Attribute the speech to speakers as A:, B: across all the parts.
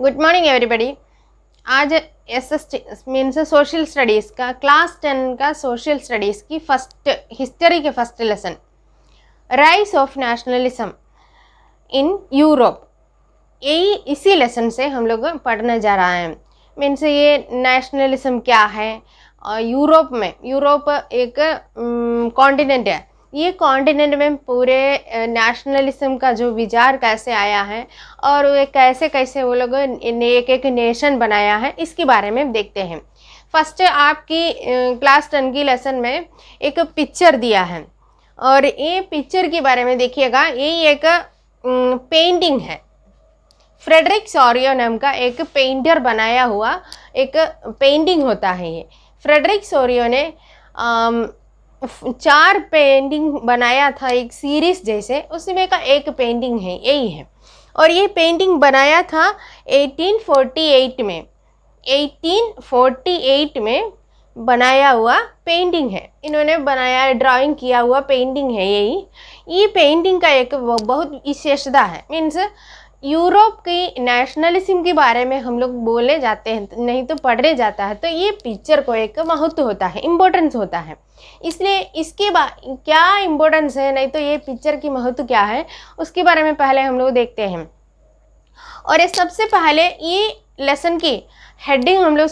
A: Good morning everybody. आज SST means social studies का class 10 का सोशल स्टडीज़ की फर्स्ट हिस्ट्री के first lesson rise of nationalism in Europe, यही इसी लेसन से हम लोग पढ़ने जा रहा है। मीन्स ये नेशनलिज्म क्या है। यूरोप में, यूरोप एक कॉन्टिनेंट है। ये कॉन्टिनेंट में पूरे नेशनलिज्म का जो विचार कैसे आया है और वे कैसे कैसे वो लोग एक एक नेशन बनाया है, इसके बारे में देखते हैं। फर्स्ट आपकी क्लास 10 की लेसन में एक पिक्चर दिया है और ये पिक्चर के बारे में देखिएगा। ये एक पेंटिंग है। फ्रेडरिक सोरियो नाम का एक पेंटर बनाया हुआ एक पेंटिंग होता है। ये फ्रेडरिक सोरियो ने 4 पेंटिंग बनाया था एक सीरीज जैसे, उसमें का एक पेंटिंग है, यही है। और ये पेंटिंग बनाया था 1848 में। 1848 में बनाया हुआ पेंटिंग है। इन्होंने बनाया, ड्राइंग किया हुआ पेंटिंग है यही। ये पेंटिंग का एक बहुत विशेषता है। मीन्स यूरोप की नेशनलिज्म के बारे में हम लोग बोले जाते हैं, नहीं तो पढ़ने जाता है, तो ये पिक्चर को एक महत्व होता है, इम्पोर्टेंस होता है। इसलिए इसके क्या इम्पोर्टेंस है, नहीं तो ये पिक्चर की महत्व क्या है, उसके बारे में पहले हम लोग देखते हैं। और ये सबसे पहले ये लेसन की हेडिंग हम लोग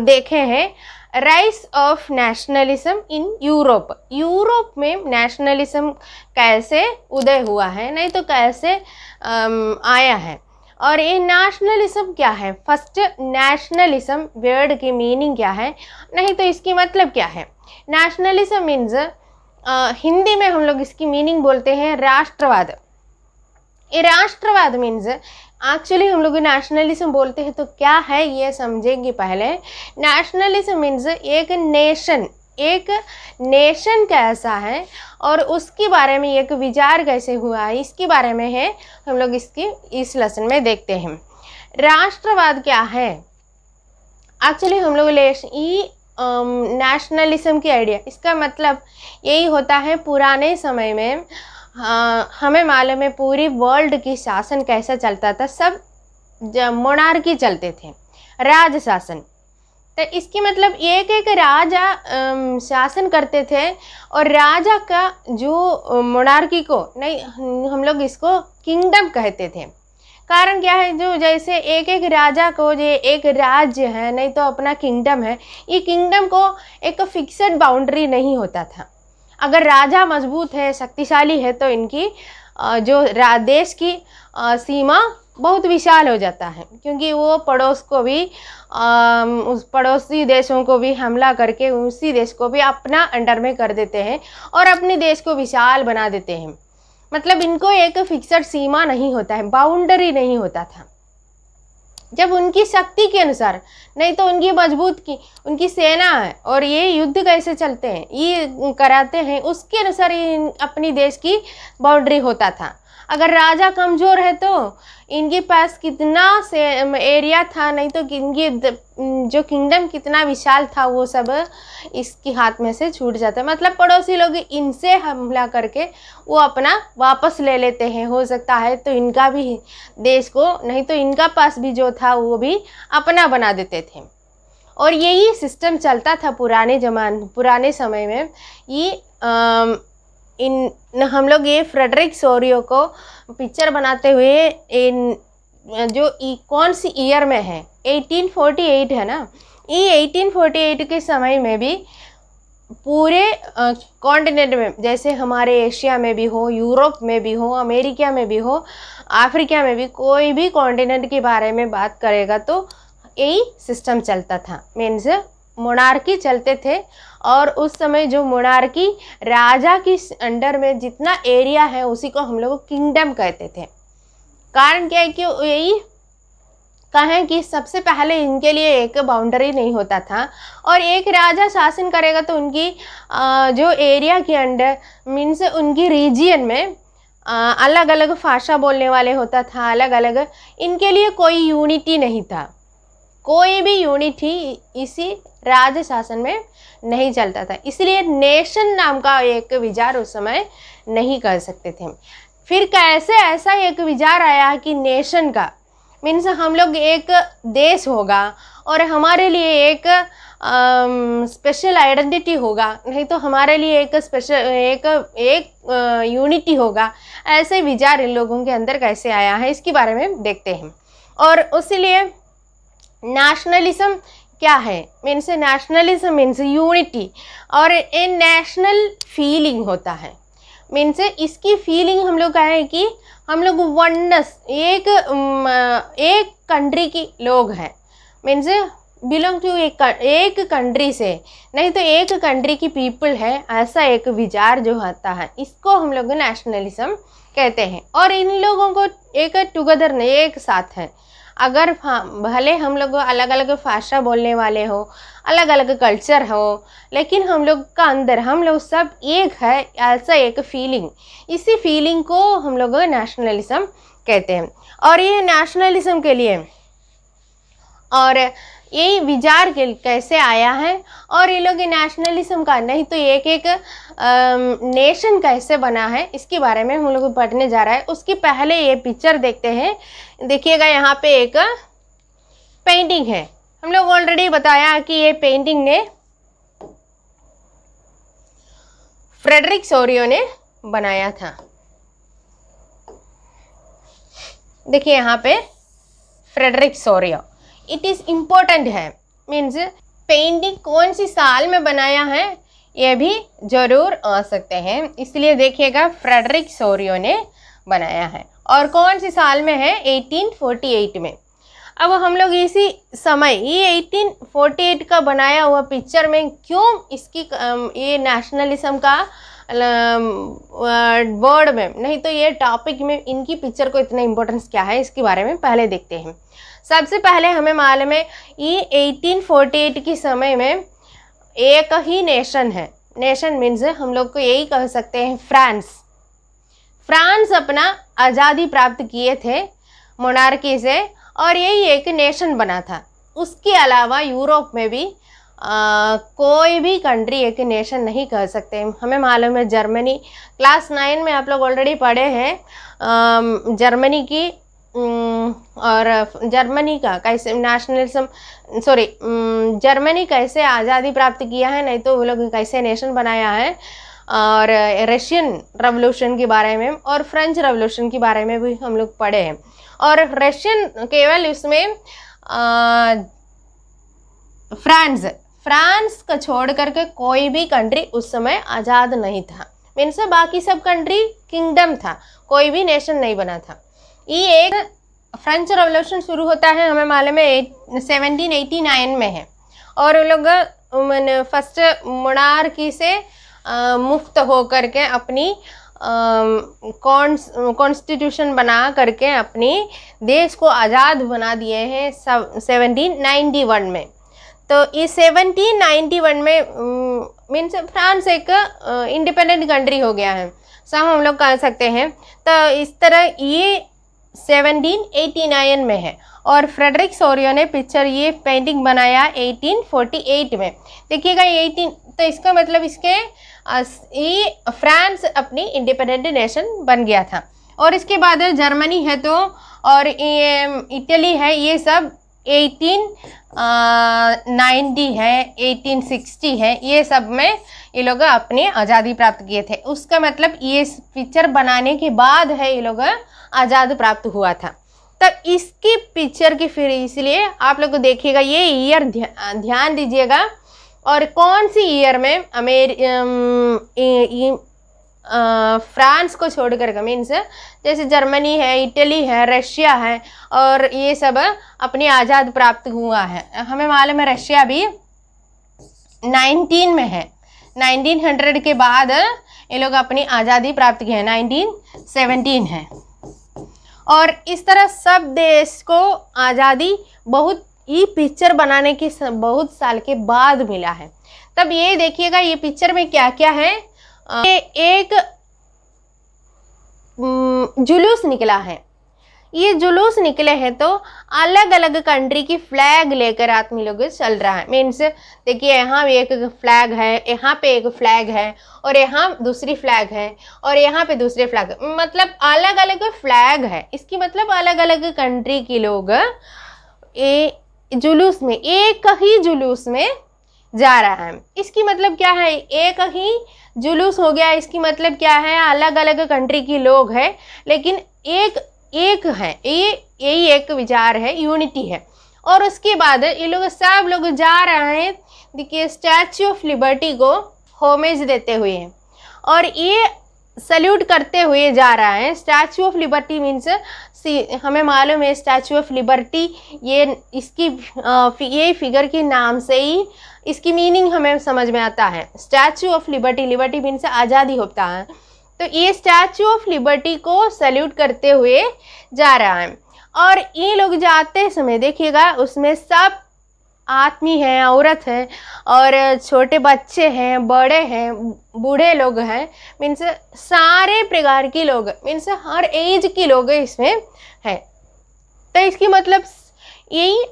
A: देखे हैं, rise of nationalism in Europe. Europe में नेशनलिज्म कैसे उदय हुआ है, नहीं तो कैसे आया है। और ये नेशनलिज्म क्या है। फर्स्ट, नेशनलिज्म वर्ड की मीनिंग क्या है, नहीं तो इसकी मतलब क्या है। नेशनलिज्म मीन्स हिंदी में हम लोग इसकी मीनिंग बोलते हैं राष्ट्रवाद। ये राष्ट्रवाद मीन्स एक्चुअली हम लोग नेशनलिज्म बोलते हैं तो क्या है ये समझेंगे पहले। नेशनलिज्म मीन्स एक नेशन कैसा है और उसके बारे में एक विचार कैसे हुआ है, इसके बारे में है हम लोग इस लेसन में देखते हैं। राष्ट्रवाद क्या है एक्चुअली हम लोग नेशनलिज्म की आइडिया, इसका मतलब यही होता है पुराने समय में हमें मालूम है पूरी वर्ल्ड की शासन कैसा चलता था। सब मोनार्की चलते थे, राज शासन। तो इसकी मतलब एक एक राजा शासन करते थे और राजा का जो मोनार्की को नहीं, हम लोग इसको किंगडम कहते थे। कारण क्या है, जो जैसे एक एक राजा को जो एक राज्य है, नहीं तो अपना किंगडम है, ये किंगडम को एक फिक्स्ड बाउंड्री नहीं होता था। अगर राजा मजबूत है, शक्तिशाली है, तो इनकी जो देश की सीमा बहुत विशाल हो जाता है, क्योंकि वो पड़ोस को भी उस पड़ोसी देशों को भी हमला करके उसी देश को भी अपना अंडर में कर देते हैं और अपने देश को विशाल बना देते हैं। मतलब इनको एक फिक्स्ड सीमा नहीं होता है, बाउंड्री नहीं होता था। जब उनकी शक्ति के अनुसार, नहीं तो उनकी मजबूत की उनकी सेना है और ये युद्ध कैसे चलते हैं, ये कराते हैं, उसके अनुसार ये अपनी देश की बाउंड्री होता था। अगर राजा कमज़ोर है तो इनके पास कितना से एरिया था, नहीं तो इनकी जो किंगडम कितना विशाल था, वो सब इसके हाथ में से छूट जाता है। मतलब पड़ोसी लोग इनसे हमला करके वो अपना वापस ले लेते हैं। हो सकता है तो इनका भी देश को, नहीं तो इनका पास भी जो था वो भी अपना बना देते थे। और यही सिस्टम चलता था पुराने समय में। ये हम लोग ये फ्रेडरिक सोरियो को पिक्चर बनाते हुए कौन सी ईयर में है, 1848 है ना। ये 1848 के समय में भी पूरे कॉन्टिनेंट में, जैसे हमारे एशिया में भी हो, यूरोप में भी हो, अमेरिका में भी हो, अफ्रीका में भी, कोई भी कॉन्टिनेंट के बारे में बात करेगा तो यही सिस्टम चलता था। मीन्स मोनार्की चलते थे और उस समय जो मोनार्की राजा की अंडर में जितना एरिया है उसी को हम लोग किंगडम कहते थे। कारण क्या है कि यही कहें कि सबसे पहले इनके लिए एक बाउंड्री नहीं होता था और एक राजा शासन करेगा तो उनकी जो एरिया के अंडर मीन्स उनकी रीजियन में अलग अलग भाषा बोलने वाले होता था, अलग अलग। इनके लिए कोई यूनिटी नहीं था, कोई भी यूनिटी इसी राज्य शासन में नहीं चलता था। इसलिए नेशन नाम का एक विचार उस समय नहीं कर सकते थे। फिर कैसे ऐसा एक विचार आया कि नेशन का मीन्स हम लोग एक देश होगा और हमारे लिए एक स्पेशल आइडेंटिटी होगा, नहीं तो हमारे लिए एक स्पेशल एक यूनिटी होगा। ऐसे विचार इन लोगों के अंदर कैसे आया है इसके बारे में देखते हैं। और उसीलिए नेशनलिज्म क्या है, मीन्स नेशनलिज्म मीन्स यूनिटी और ए नेशनल फीलिंग होता है। मीन्स इसकी फीलिंग हम लोग का है कि हम लोग वननेस एक कंट्री की लोग हैं, मीन्स बिलोंग टू एक कंट्री से, नहीं तो एक कंट्री की पीपल है, ऐसा एक विचार जो आता है इसको हम लोग नेशनलिज्म कहते हैं। और इन लोगों को एक टुगेदर नहीं, एक साथ है। अगर भले हम लोग अलग अलग भाषा बोलने वाले हो, अलग अलग कल्चर हो, लेकिन हम लोग का अंदर हम लोग सब एक है, ऐसा एक फीलिंग, इसी फीलिंग को हम लोग नेशनलिज्म कहते हैं। और ये नेशनलिज्म के लिए और यही विचार कैसे आया है और ये लोग नेशनलिज्म का, नहीं तो एक एक नेशन कैसे बना है इसके बारे में हम लोग पढ़ने जा रहा है। उसके पहले ये पिक्चर देखते हैं। देखिएगा यहाँ पे एक पेंटिंग है, हम लोग ऑलरेडी बताया कि ये पेंटिंग ने फ्रेडरिक सोरियो ने बनाया था। देखिए यहाँ पे Frederick Sorio, it is important है, मीन्स पेंटिंग कौन सी साल में बनाया है ये भी ज़रूर आ सकते हैं, इसलिए देखिएगा फ्रेडरिक सोरियो ने बनाया है और कौन सी साल में है, 1848 में। अब हम लोग इसी समय ये 1848 का बनाया हुआ पिक्चर में क्यों इसकी ये नेशनलिज्म का वर्ड में, नहीं तो ये टॉपिक में इनकी पिक्चर को इतना इम्पोर्टेंस क्या है इसके बारे में पहले देखते हैं। सबसे पहले हमें मालूम है ये 1848 के समय में एक ही नेशन है, नेशन मीन्स हम लोग को यही कह सकते हैं फ्रांस अपना आज़ादी प्राप्त किए थे मोनार्की से और यही एक नेशन बना था। उसके अलावा यूरोप में भी कोई भी कंट्री एक नेशन नहीं कह सकते। हमें मालूम है जर्मनी, क्लास 9 में आप लोग ऑलरेडी पढ़े हैं जर्मनी की और जर्मनी का कैसे नेशनलिज्म जर्मनी कैसे आज़ादी प्राप्त किया है, नहीं तो वो लोग कैसे नेशन बनाया है, और रशियन रेवोल्यूशन के बारे में और फ्रेंच रेवोल्यूशन के बारे में भी हम लोग पढ़े हैं। और रशियन केवल इसमें फ्रांस को छोड़ करके कोई भी कंट्री उस समय आज़ाद नहीं था, मीन्स बाकी सब कंट्री किंगडम था, कोई भी नेशन नहीं बना था। ये एक फ्रेंच रेवोल्यूशन शुरू होता है हमें मालूम है 1789 में है और लोग फर्स्ट मोनार्की से मुक्त हो करके अपनी कॉन्स्टिट्यूशन बना करके अपनी देश को आज़ाद बना दिए हैं 1791 में। तो इस 1791 में मीन्स फ्रांस एक इंडिपेंडेंट कंट्री हो गया है, सब हम लोग कह सकते हैं। तो इस तरह ये 1789 में है और फ्रेडरिक सोरियो ने पिक्चर ये पेंटिंग बनाया 1848 में। देखिएगा 18, तो इसका मतलब इसके ये फ्रांस अपनी इंडिपेंडेंट नेशन बन गया था। और इसके बाद जर्मनी है तो और ये इटली है, ये सब 1890 है, 1860 है, ये सब में ये लोग अपनी आज़ादी प्राप्त किए थे। उसका मतलब ये पिक्चर बनाने के बाद है ये लोग आज़ाद प्राप्त हुआ था। तब इसकी पिक्चर की फिर इसलिए आप लोग को देखिएगा ये ईयर ध्यान दीजिएगा और कौन सी ईयर में फ्रांस को छोड़कर मीन्स जैसे जर्मनी है, इटली है, रशिया है और ये सब अपनी आज़ाद प्राप्त हुआ है। हमें मालूम है रशिया भी 19 में है, 1900 के बाद ये लोग अपनी आज़ादी प्राप्त किए हैं, 1917 है। और इस तरह सब देश को आज़ादी बहुत ये पिक्चर बनाने के बहुत साल के बाद मिला है। तब ये देखिएगा ये पिक्चर में क्या क्या है, एक जुलूस निकला है। ये जुलूस निकले हैं तो अलग अलग कंट्री की फ्लैग लेकर आदमी लोग चल रहा है। मीन्स देखिए यहाँ एक फ्लैग है, यहाँ पे एक फ्लैग है, और यहाँ दूसरी फ्लैग है, और यहाँ पे दूसरे फ्लैग है, मतलब अलग अलग फ्लैग है। इसकी मतलब अलग अलग कंट्री के लोग ये जुलूस में, एक ही जुलूस में जा रहा है। इसकी मतलब क्या है, एक ही जुलूस हो गया, इसकी मतलब क्या है, अलग अलग कंट्री के लोग हैं लेकिन एक है, ये यही एक विचार है, यूनिटी है। और उसके बाद ये लोग सब लोग जा रहे हैं, देखिए स्टैच्यू ऑफ लिबर्टी को होमेज देते हुए, और ये सल्यूट करते हुए जा रहा है। स्टैच्यू ऑफ लिबर्टी मीन्स हमें मालूम है स्टैच्यू ऑफ लिबर्टी, ये इसकी ये फिगर के नाम से ही इसकी मीनिंग हमें समझ में आता है। Statue of liberty, liberty means आज़ादी होता है, तो ये स्टैच्यू ऑफ लिबर्टी को सल्यूट करते हुए जा रहा है। और ये लोग जाते समय देखिएगा उसमें सब आदमी हैं, औरत है, और छोटे बच्चे हैं, बड़े हैं, बूढ़े लोग हैं, मीन्स सारे प्रकार के लोग, मीन्स हर एज के लोग इसमें हैं। तो इसकी मतलब यही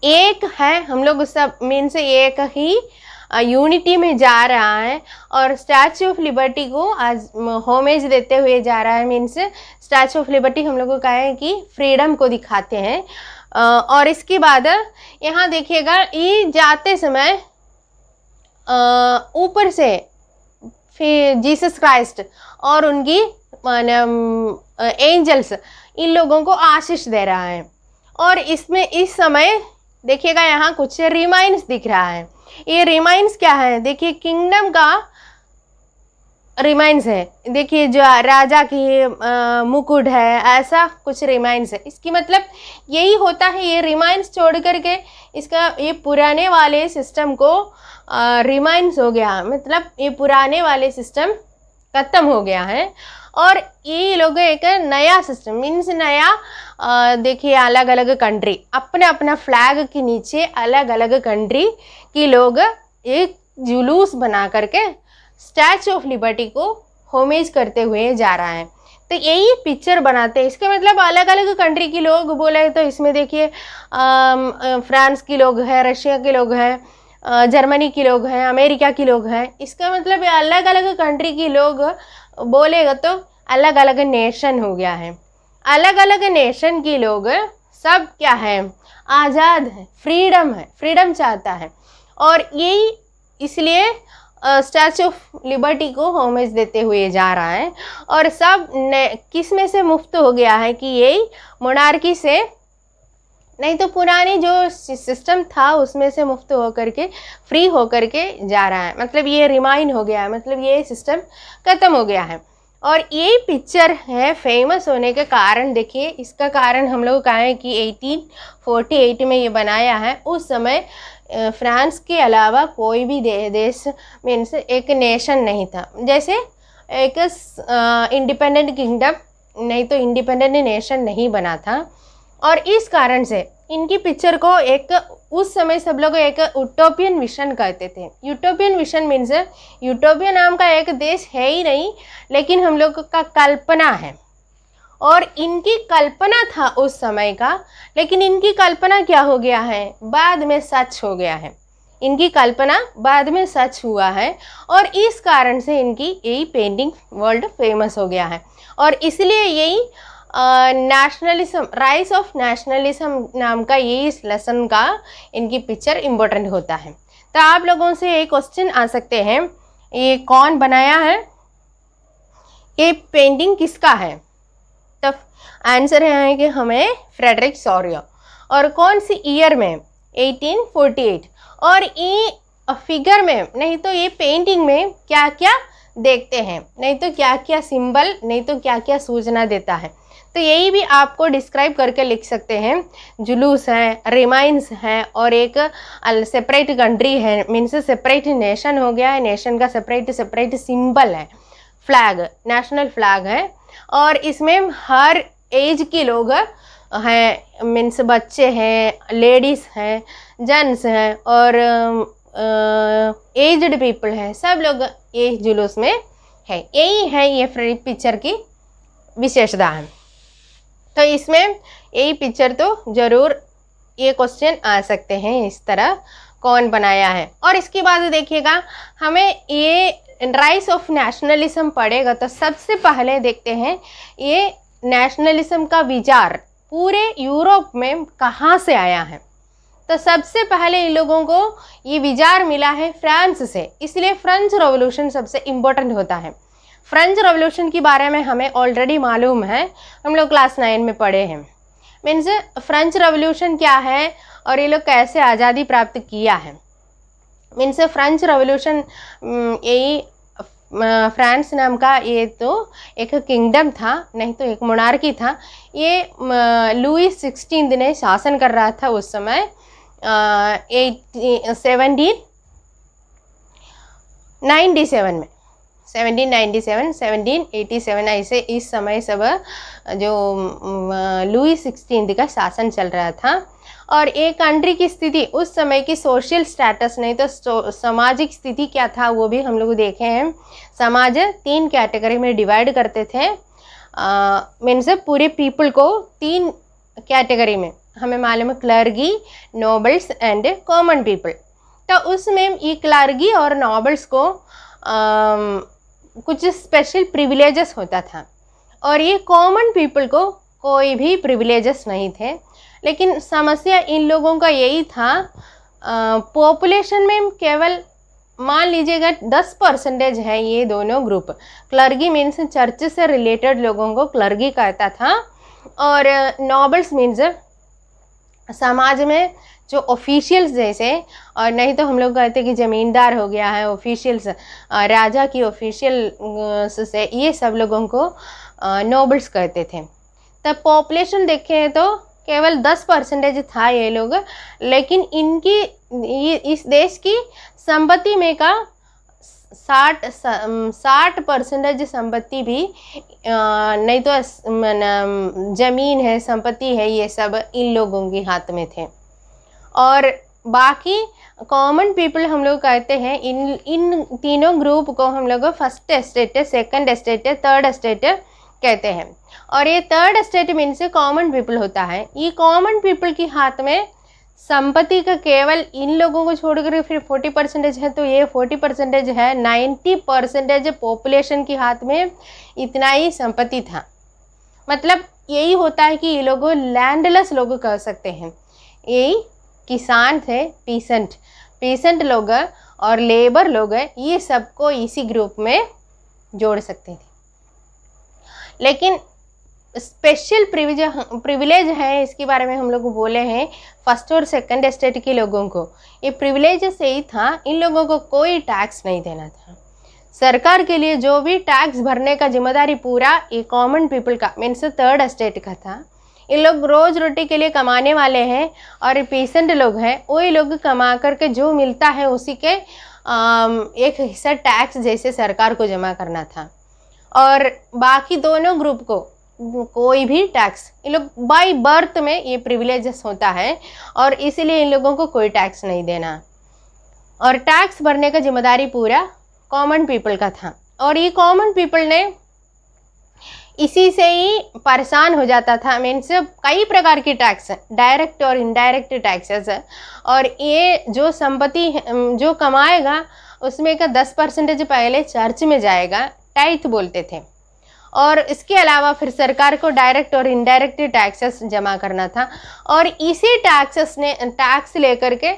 A: एक है, हम लोग सब मीन्स एक ही यूनिटी में जा रहा है, और स्टैच्यू ऑफ लिबर्टी को आज होमेज देते हुए जा रहा है। मीन्स स्टैच्यू ऑफ लिबर्टी हम लोग को कहा है कि फ्रीडम को दिखाते हैं। और इसके बाद यहाँ देखिएगा ये जाते समय ऊपर से फिर जीसस क्राइस्ट और उनकी एंजल्स इन लोगों को आशीष दे रहा है। और इसमें इस समय देखिएगा यहाँ कुछ रिमाइंस दिख रहा है। ये रिमाइंस क्या है, देखिए किंगडम का रिमाइंस है, देखिए जो राजा की मुकुट है, ऐसा कुछ रिमाइंस है। इसकी मतलब यही होता है, ये रिमाइंस छोड़ करके इसका ये पुराने वाले सिस्टम को रिमाइंस हो गया, मतलब ये पुराने वाले सिस्टम ख़त्म हो गया है, और ये लोग एक नया सिस्टम मीन्स नया देखिए अलग अलग कंट्री अपने अपना फ्लैग के नीचे अलग अलग कंट्री के लोग एक जुलूस बना करके स्टैच्यू ऑफ लिबर्टी को होमेज करते हुए जा रहा है। तो यही पिक्चर बनाते हैं। इसके मतलब अलग अलग कंट्री के लोग बोले तो इसमें देखिए फ्रांस के लोग हैं, रशिया के लोग हैं, जर्मनी के लोग हैं, अमेरिका के लोग हैं। इसका मतलब अलग अलग कंट्री के लोग बोलेगा तो अलग अलग नेशन हो गया है। अलग अलग नेशन के लोग सब क्या है, आज़ाद है, फ्रीडम चाहता है, और यही इसलिए स्टैच्यू ऑफ लिबर्टी को होमेज देते हुए जा रहा है। और सब किस में से मुफ्त हो गया है कि यही मोनार्की से, नहीं तो पुरानी जो सिस्टम था उसमें से मुफ्त होकर के फ्री होकर के जा रहा है। मतलब ये रिमाइंड हो गया है, मतलब ये सिस्टम ख़त्म हो गया है। और ये पिक्चर है फेमस होने के कारण, देखिए इसका कारण हम लोग कहा है कि 1848 में ये बनाया है। उस समय फ्रांस के अलावा कोई भी देश मीन्स एक नेशन नहीं था, जैसे एक इंडिपेंडेंट किंगडम नहीं तो इंडिपेंडेंट नेशन नहीं बना था। और इस कारण से इनकी पिक्चर को एक उस समय सब लोग एक यूटोपियन विजन कहते थे। यूटोपियन विजन मीन्स यूटोपिया नाम का एक देश है ही नहीं, लेकिन हम लोग का कल्पना है, और इनकी कल्पना था उस समय का, लेकिन इनकी कल्पना क्या हो गया है, बाद में सच हो गया है। इनकी कल्पना बाद में सच हुआ है, और इस कारण से इनकी यही पेंटिंग वर्ल्ड फेमस हो गया है। और इसलिए यही नेशनलिज्म, राइज ऑफ नेशनलिज्म नाम का यही इस लेसन का इनकी पिक्चर इम्पोर्टेंट होता है। तो आप लोगों से एक क्वेश्चन आ सकते हैं, ये कौन बनाया है, ये पेंटिंग किसका है? तो आंसर है कि हमें फ्रेडरिक सॉरियो। और कौन सी ईयर में? 1848। और ये फिगर में नहीं तो ये पेंटिंग में क्या क्या देखते हैं, नहीं तो क्या क्या सिंबल, नहीं तो क्या क्या सूचना देता है, तो यही भी आपको डिस्क्राइब करके लिख सकते हैं। जुलूस है, रिमाइंस है, और एक सेपरेट कंट्री है, मीन्स सेपरेट नेशन हो गया है, नेशन का सेपरेट सिंबल है, फ्लैग, नेशनल फ्लैग है। और इसमें हर एज के लोग हैं, मीन्स बच्चे हैं, लेडीज़ हैं, जेंट्स हैं, और एज्ड पीपल हैं, सब लोग ये जुलूस में है। यही है ये पिक्चर की विशेषता है। तो इसमें यही पिक्चर तो ज़रूर ये क्वेश्चन आ सकते हैं, इस तरह कौन बनाया है। और इसके बाद देखिएगा, हमें ये राइज ऑफ नेशनलिज्म पढ़ेगा तो सबसे पहले देखते हैं ये नेशनलिज्म का विचार पूरे यूरोप में कहाँ से आया है। तो सबसे पहले इन लोगों को ये विचार मिला है फ्रांस से, इसलिए फ्रेंच रेवोल्यूशन सबसे इम्पोर्टेंट होता है। फ्रेंच रेवोल्यूशन के बारे में हमें ऑलरेडी मालूम है, हम लोग क्लास 9 में पढ़े हैं। मीन्स फ्रेंच रेवोल्यूशन क्या है और ये लोग कैसे आज़ादी प्राप्त किया है। मीन्स फ्रेंच रेवोल्यूशन यही फ्रांस नाम का ये तो एक किंगडम था, नहीं तो एक मोनार्की था। ये लुई 16 ने शासन कर रहा था उस समय 1797 में, 1797, 1787 ऐसे इस समय सब जो लुई 16 का शासन चल रहा था। और एक कंट्री की स्थिति उस समय की सोशल स्टेटस नहीं तो सामाजिक स्थिति क्या था वो भी हम लोग देखे हैं। समाज 3 कैटेगरी में डिवाइड करते थे। मीन्स पूरे पीपल को 3 कैटेगरी में हमें मालूम है, clergy, nobles and common people. तो उसमें ये क्लर्गी और नोबल्स को कुछ स्पेशल प्रिविलेजेस होता था और ये कॉमन पीपल को कोई भी प्रिविलेजेस नहीं थे। लेकिन समस्या इन लोगों का यही था, पॉपुलेशन में केवल मान लीजिएगा 10% है ये दोनों ग्रुप। क्लर्गी मीन्स चर्च से रिलेटेड लोगों को क्लर्गी कहता था और नोबल्स मीन्स समाज में जो ऑफिशियल्स जैसे, और नहीं तो हम लोग कहते हैं कि ज़मींदार हो गया है, ऑफिशियल्स राजा की ऑफिशियल से, ये सब लोगों को नोबल्स कहते थे। तब पॉपुलेशन देखें तो केवल 10% था ये लोग, लेकिन इनकी इस देश की संपत्ति में का 60% संपत्ति भी नहीं तो ज़मीन है, संपत्ति है, ये सब इन लोगों के हाथ में थे। और बाकी कॉमन पीपल हम लोग कहते हैं, इन तीनों ग्रुप को हम लोग first estate, second estate, third estate कहते हैं। और ये third estate means common people होता है। ये कॉमन पीपल के हाथ में संपत्ति का केवल इन लोगों को छोड़कर फिर 40% है, तो ये 40% है, 90% पॉपुलेशन के हाथ में इतना ही संपत्ति था। मतलब यही होता है कि ये लोग लैंडलेस लोग कह सकते हैं। यही किसान थे, पीसेंट लोग और लेबर लोग, ये सबको इसी ग्रुप में जोड़ सकते थे। लेकिन स्पेशल प्रिविलेज है, इसके बारे में हम लोग बोले हैं फर्स्ट और सेकंड एस्टेट के लोगों को। ये प्रिविलेज से ही था, इन लोगों को कोई टैक्स नहीं देना था। सरकार के लिए जो भी टैक्स भरने का जिम्मेदारी पूरा ये कॉमन पीपल का मीन्स थर्ड एस्टेट का था। ये लोग रोज़ रोटी के लिए कमाने वाले हैं और पीसेंट लोग हैं, वही लोग कमा करके जो मिलता है उसी के एक हिस्सा टैक्स जैसे सरकार को जमा करना था। और बाकी दोनों ग्रुप को कोई भी टैक्स, इन लोग बाय बर्थ में ये प्रिविलेजेस होता है और इसीलिए इन लोगों को कोई टैक्स नहीं देना। और टैक्स भरने का जिम्मेदारी पूरा कॉमन पीपल का था। और ये कॉमन पीपल ने इसी से ही परेशान हो जाता था। मीन्स कई प्रकार की टैक्स, डायरेक्ट और इनडायरेक्ट टैक्सेस, और ये जो संपत्ति जो कमाएगा उसमें का 10% पहले चर्च में जाएगा, टाइथ बोलते थे। और इसके अलावा फिर सरकार को डायरेक्ट और इनडायरेक्ट टैक्सेस जमा करना था। और इसी टैक्स लेकर के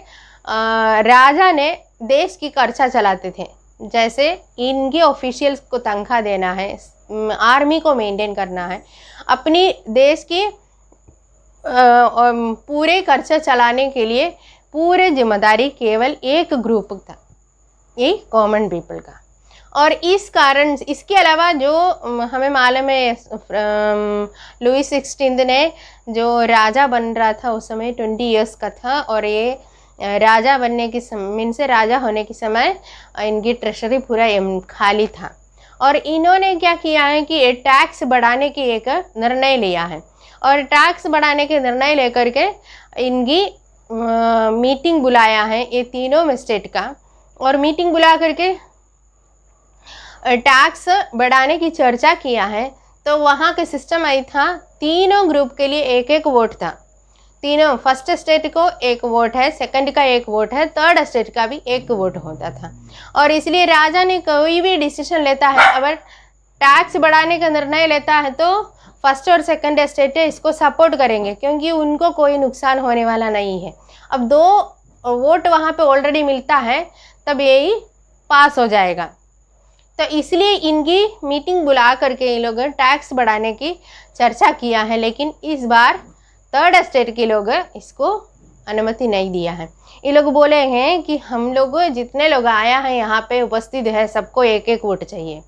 A: राजा ने देश की खर्चा चलाते थे। जैसे इनके ऑफिशियल्स को तनख्वाह देना है, आर्मी को मेंटेन करना है, अपनी देश की पूरे खर्चा चलाने के लिए पूरे जिम्मेदारी केवल एक ग्रुप था, ये कॉमन पीपल का। और इस कारण इसके अलावा जो हमें मालूम है लुई 16 ने जो राजा बन रहा था उस समय 20 इयर्स का था, और ये राजा बनने की मीन्स राजा होने के समय इनकी ट्रेजरी पूरा खाली था। और इन्होंने क्या किया है कि टैक्स बढ़ाने की एक निर्णय लिया है। और टैक्स बढ़ाने के निर्णय लेकर के इनकी मीटिंग बुलाया है ये तीनों स्टेट का, और मीटिंग बुला करके टैक्स बढ़ाने की चर्चा किया है। तो वहाँ का सिस्टम आई था, तीनों ग्रुप के लिए एक एक वोट था। तीनों, फर्स्ट स्टेट को एक वोट है, सेकंड का एक वोट है, थर्ड स्टेट का भी एक वोट होता था। और इसलिए राजा ने कोई भी डिसीजन लेता है, अगर टैक्स बढ़ाने का निर्णय लेता है तो फर्स्ट और सेकंड स्टेट इसको सपोर्ट करेंगे, क्योंकि उनको कोई नुकसान होने वाला नहीं है। अब 2 वोट वहाँ पे ऑलरेडी मिलता है, तब यही पास हो जाएगा। तो इसलिए इनकी मीटिंग बुला करके इन लोगों ने टैक्स बढ़ाने की चर्चा किया है, लेकिन इस बार थर्ड स्टेट के लोग इसको अनुमति नहीं दिया है। ये लोग बोले हैं कि हम लोग जितने लोग आया हैं यहाँ पे उपस्थित है, सबको एक एक वोट चाहिए,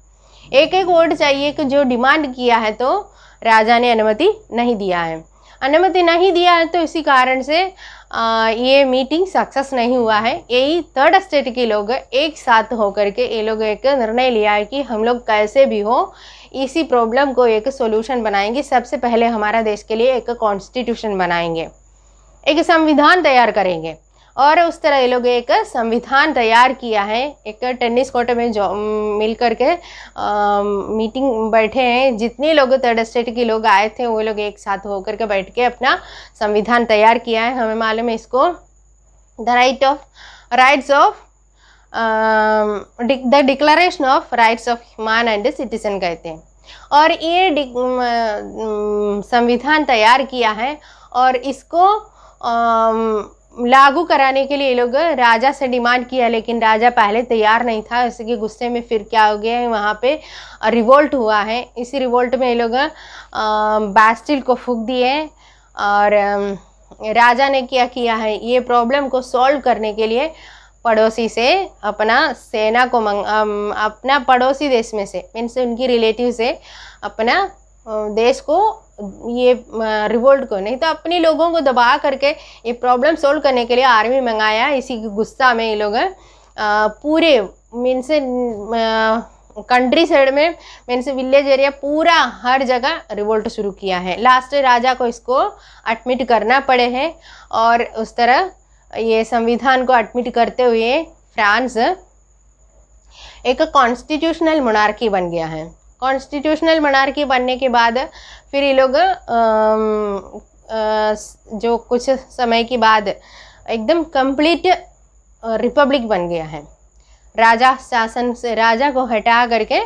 A: एक एक वोट चाहिए, कि जो डिमांड किया है तो राजा ने अनुमति नहीं दिया है। अनुमति नहीं दिया है तो इसी कारण से ये मीटिंग सक्सेस नहीं हुआ है। यही थर्ड स्टेट के लोग एक साथ होकर के ये लोग एक निर्णय लिया है कि हम लोग कैसे भी हो इसी प्रॉब्लम को एक सोल्यूशन बनाएंगे। सबसे पहले हमारा देश के लिए एक कॉन्स्टिट्यूशन बनाएंगे, एक संविधान तैयार करेंगे। और उस तरह ये लोग एक संविधान तैयार किया है। एक टेनिस कोर्ट में जो मिल करके मीटिंग बैठे हैं, जितने लोग थर्ड स्टेट के लोग आए थे वो लोग एक साथ होकर के बैठ के अपना संविधान तैयार किया है। हमें मालूम है इसको the declaration of rights of human and citizen कहते हैं। और ये संविधान तैयार किया है और इसको लागू कराने के लिए ये लोग राजा से डिमांड किया, लेकिन राजा पहले तैयार नहीं था। इसके गुस्से में फिर क्या हो गया है, वहाँ पे रिवोल्ट हुआ है। इसी रिवोल्ट में ये लोग बास्टिल को फूंक दिए और राजा ने क्या किया है, ये प्रॉब्लम को सॉल्व करने के लिए पड़ोसी से अपना सेना को अपना पड़ोसी देश में से मीन्स उनकी रिलेटिव से अपना देश को ये रिवोल्ट को नहीं तो अपने लोगों को दबा करके ये प्रॉब्लम सोल्व करने के लिए आर्मी मंगाया। इसी गुस्सा में ये लोग पूरे मीन्स कंट्री साइड में मीन्स विलेज एरिया पूरा हर जगह रिवोल्ट शुरू किया है। लास्ट राजा को इसको एडमिट करना पड़े हैं और उस तरह ये संविधान को एडमिट करते हुए फ्रांस एक कॉन्स्टिट्यूशनल मोनार्की बन गया है। कॉन्स्टिट्यूशनल मोनार्की बनने के बाद फिर ये लोग जो कुछ समय के बाद एकदम कंप्लीट रिपब्लिक बन गया है। राजा शासन से राजा को हटा करके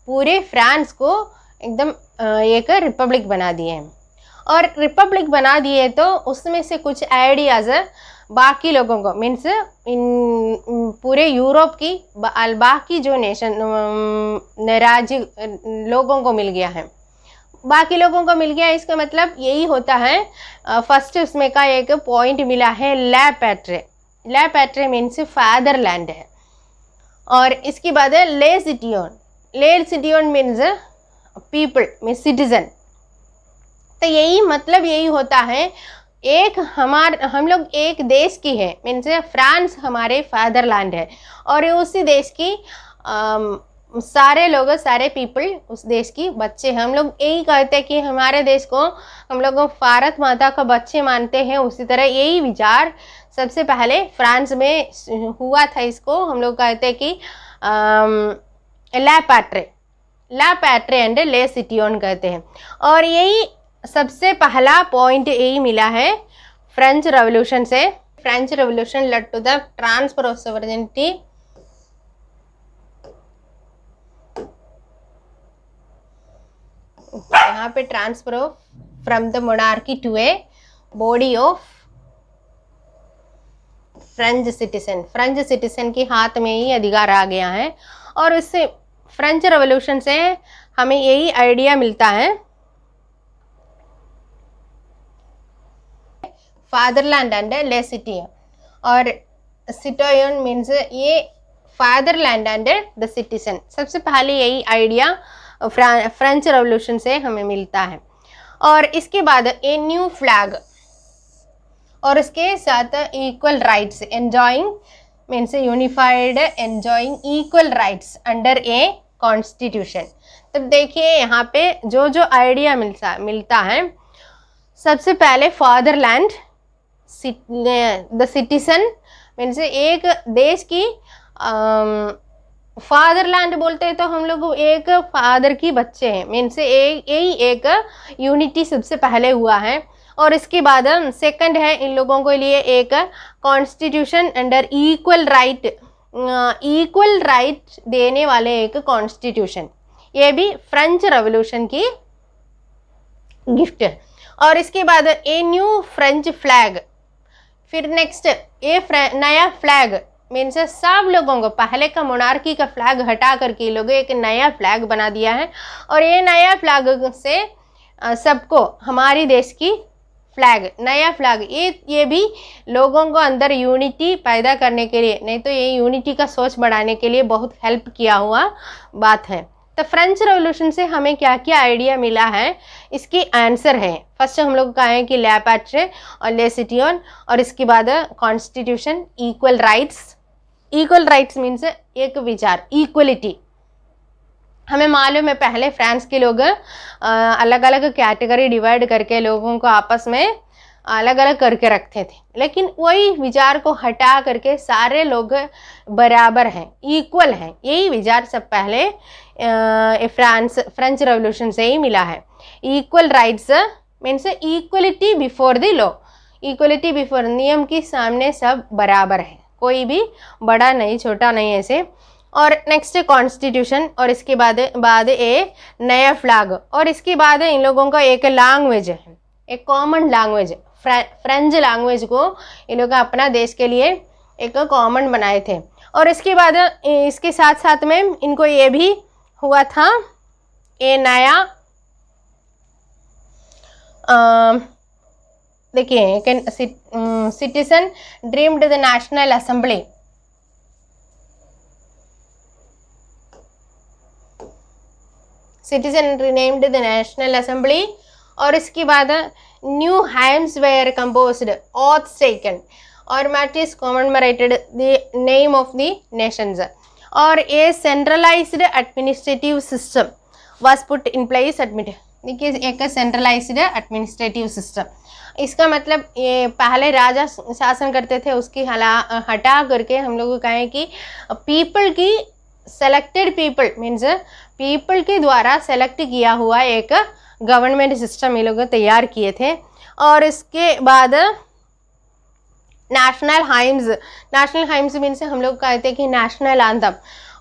A: पूरे फ्रांस को एकदम एक रिपब्लिक बना दिए हैं। और रिपब्लिक बना दिए तो उसमें से कुछ आइडियाज़ बाकी लोगों को मीन्स इन पूरे यूरोप की बाकी जो नेशन राज्य लोगों को मिल गया है, बाकी लोगों को मिल गया। इसका मतलब यही होता है, फर्स्ट उसमें का एक पॉइंट मिला है ला पैट्रे। ला पैट्रे मीन्स फादरलैंड है। और इसके बाद है ले सिटियोन। ले सिटियोन मीन्स पीपल मीन्स सिटीजन। तो यही मतलब यही होता है, एक हम लोग एक देश की है मीन्स फ्रांस हमारे फादरलैंड है और उसी देश की सारे लोग सारे पीपल उस देश की बच्चे। हम लोग यही कहते हैं कि हमारे देश को हम लोग भारत माता का बच्चे मानते हैं। उसी तरह यही विचार सबसे पहले फ्रांस में हुआ था। इसको हम लोग कहते हैं कि ला पैट्रे एंड ले सिटियोन कहते हैं। और यही सबसे पहला पॉइंट यही मिला है फ्रेंच रेवोल्यूशन से। French revolution led to the transfer of sovereignty यहाँ पे transfer of from the monarchy to a body of French citizen. French citizen के हाथ में ही अधिकार आ गया है। और इससे फ्रेंच रेवोल्यूशन से हमें यही आइडिया मिलता है, फादरलैंड एंड ले सिटियन। और सिटियन मीन्स ये फादरलैंड एंड द सिटीजन। सबसे पहले यही आइडिया फ्रेंच रेवोल्यूशन से हमें मिलता है। और इसके बाद ए न्यू फ्लैग और इसके साथ equal rights enjoying means unified enjoying equal rights under a constitution. तब देखिए यहाँ पे जो जो आइडिया मिलता है, सबसे पहले फादरलैंड द सिटीजन मीन्स एक देश की फादरलैंड बोलते हैं तो हम लोग एक फादर की बच्चे हैं, मीन्स यही एक यूनिटी सबसे पहले हुआ है। और इसके बाद सेकंड है इन लोगों के लिए एक कॉन्स्टिट्यूशन अंडर इक्वल राइट देने वाले एक कॉन्स्टिट्यूशन, ये भी फ्रेंच रेवोल्यूशन की गिफ्ट है। और इसके बाद ए न्यू फ्रेंच फ्लैग, फिर नेक्स्ट ये नया फ्लैग, मीन्स सब लोगों को पहले का मोनार्की का फ्लैग हटा करके लोग एक नया फ्लैग बना दिया है। और ये नया फ्लैग से सबको हमारी देश की फ्लैग, नया फ्लैग, ये भी लोगों को अंदर यूनिटी पैदा करने के लिए, नहीं तो ये यूनिटी का सोच बढ़ाने के लिए बहुत हेल्प किया हुआ बात है। तो फ्रेंच रेवोल्यूशन से हमें क्या क्या आइडिया मिला है, इसकी आंसर है। फर्स्ट हम लोग कहा है कि ले पैट्रे और ले सिटिजन, और इसके बाद कॉन्स्टिट्यूशन, इक्वल राइट्स मीन्स एक विचार, इक्वलिटी। हमें मालूम है पहले फ्रांस के लोग अलग अलग कैटेगरी डिवाइड करके लोगों को आपस में अलग अलग करके रखते थे, लेकिन वही विचार को हटा करके सारे लोग बराबर हैं, इक्वल हैं, यही विचार सब पहले फ्रेंच रेवोल्यूशन से ही मिला है। Equal rights means equality before the law, equality before, नियम के सामने सब बराबर है, कोई भी बड़ा नहीं छोटा नहीं ऐसे। और नेक्स्ट कॉन्स्टिट्यूशन, और इसके बाद ए नया फ्लैग, और इसके बाद इन लोगों का एक लैंग्वेज है, एक कॉमन लैंग्वेज, फ्रेंच लैंग्वेज को इन लोग अपना देश के लिए एक कॉमन बनाए थे। और इसके बाद इसके साथ साथ में इनको ये भी हुआ था, ये नया देखिए citizen dreamed the national assembly, citizen renamed the national assembly. और इसके बाद new hymns were composed, oaths taken, और martyrs commemorated the name of the nations. और ये centralised administrative system was put in place, देखिए एक सेंट्रलाइज्ड एडमिनिस्ट्रेटिव सिस्टम, इसका मतलब ये पहले राजा शासन करते थे, उसकी हटा करके हम लोग को कहें कि पीपल की सेलेक्टेड पीपल मीन्स पीपल के द्वारा सेलेक्ट किया हुआ एक गवर्नमेंट सिस्टम ये लोग तैयार किए थे। और इसके बाद नेशनल हाइम्स मीन्स हम लोग कहते हैं कि नेशनल आंतम,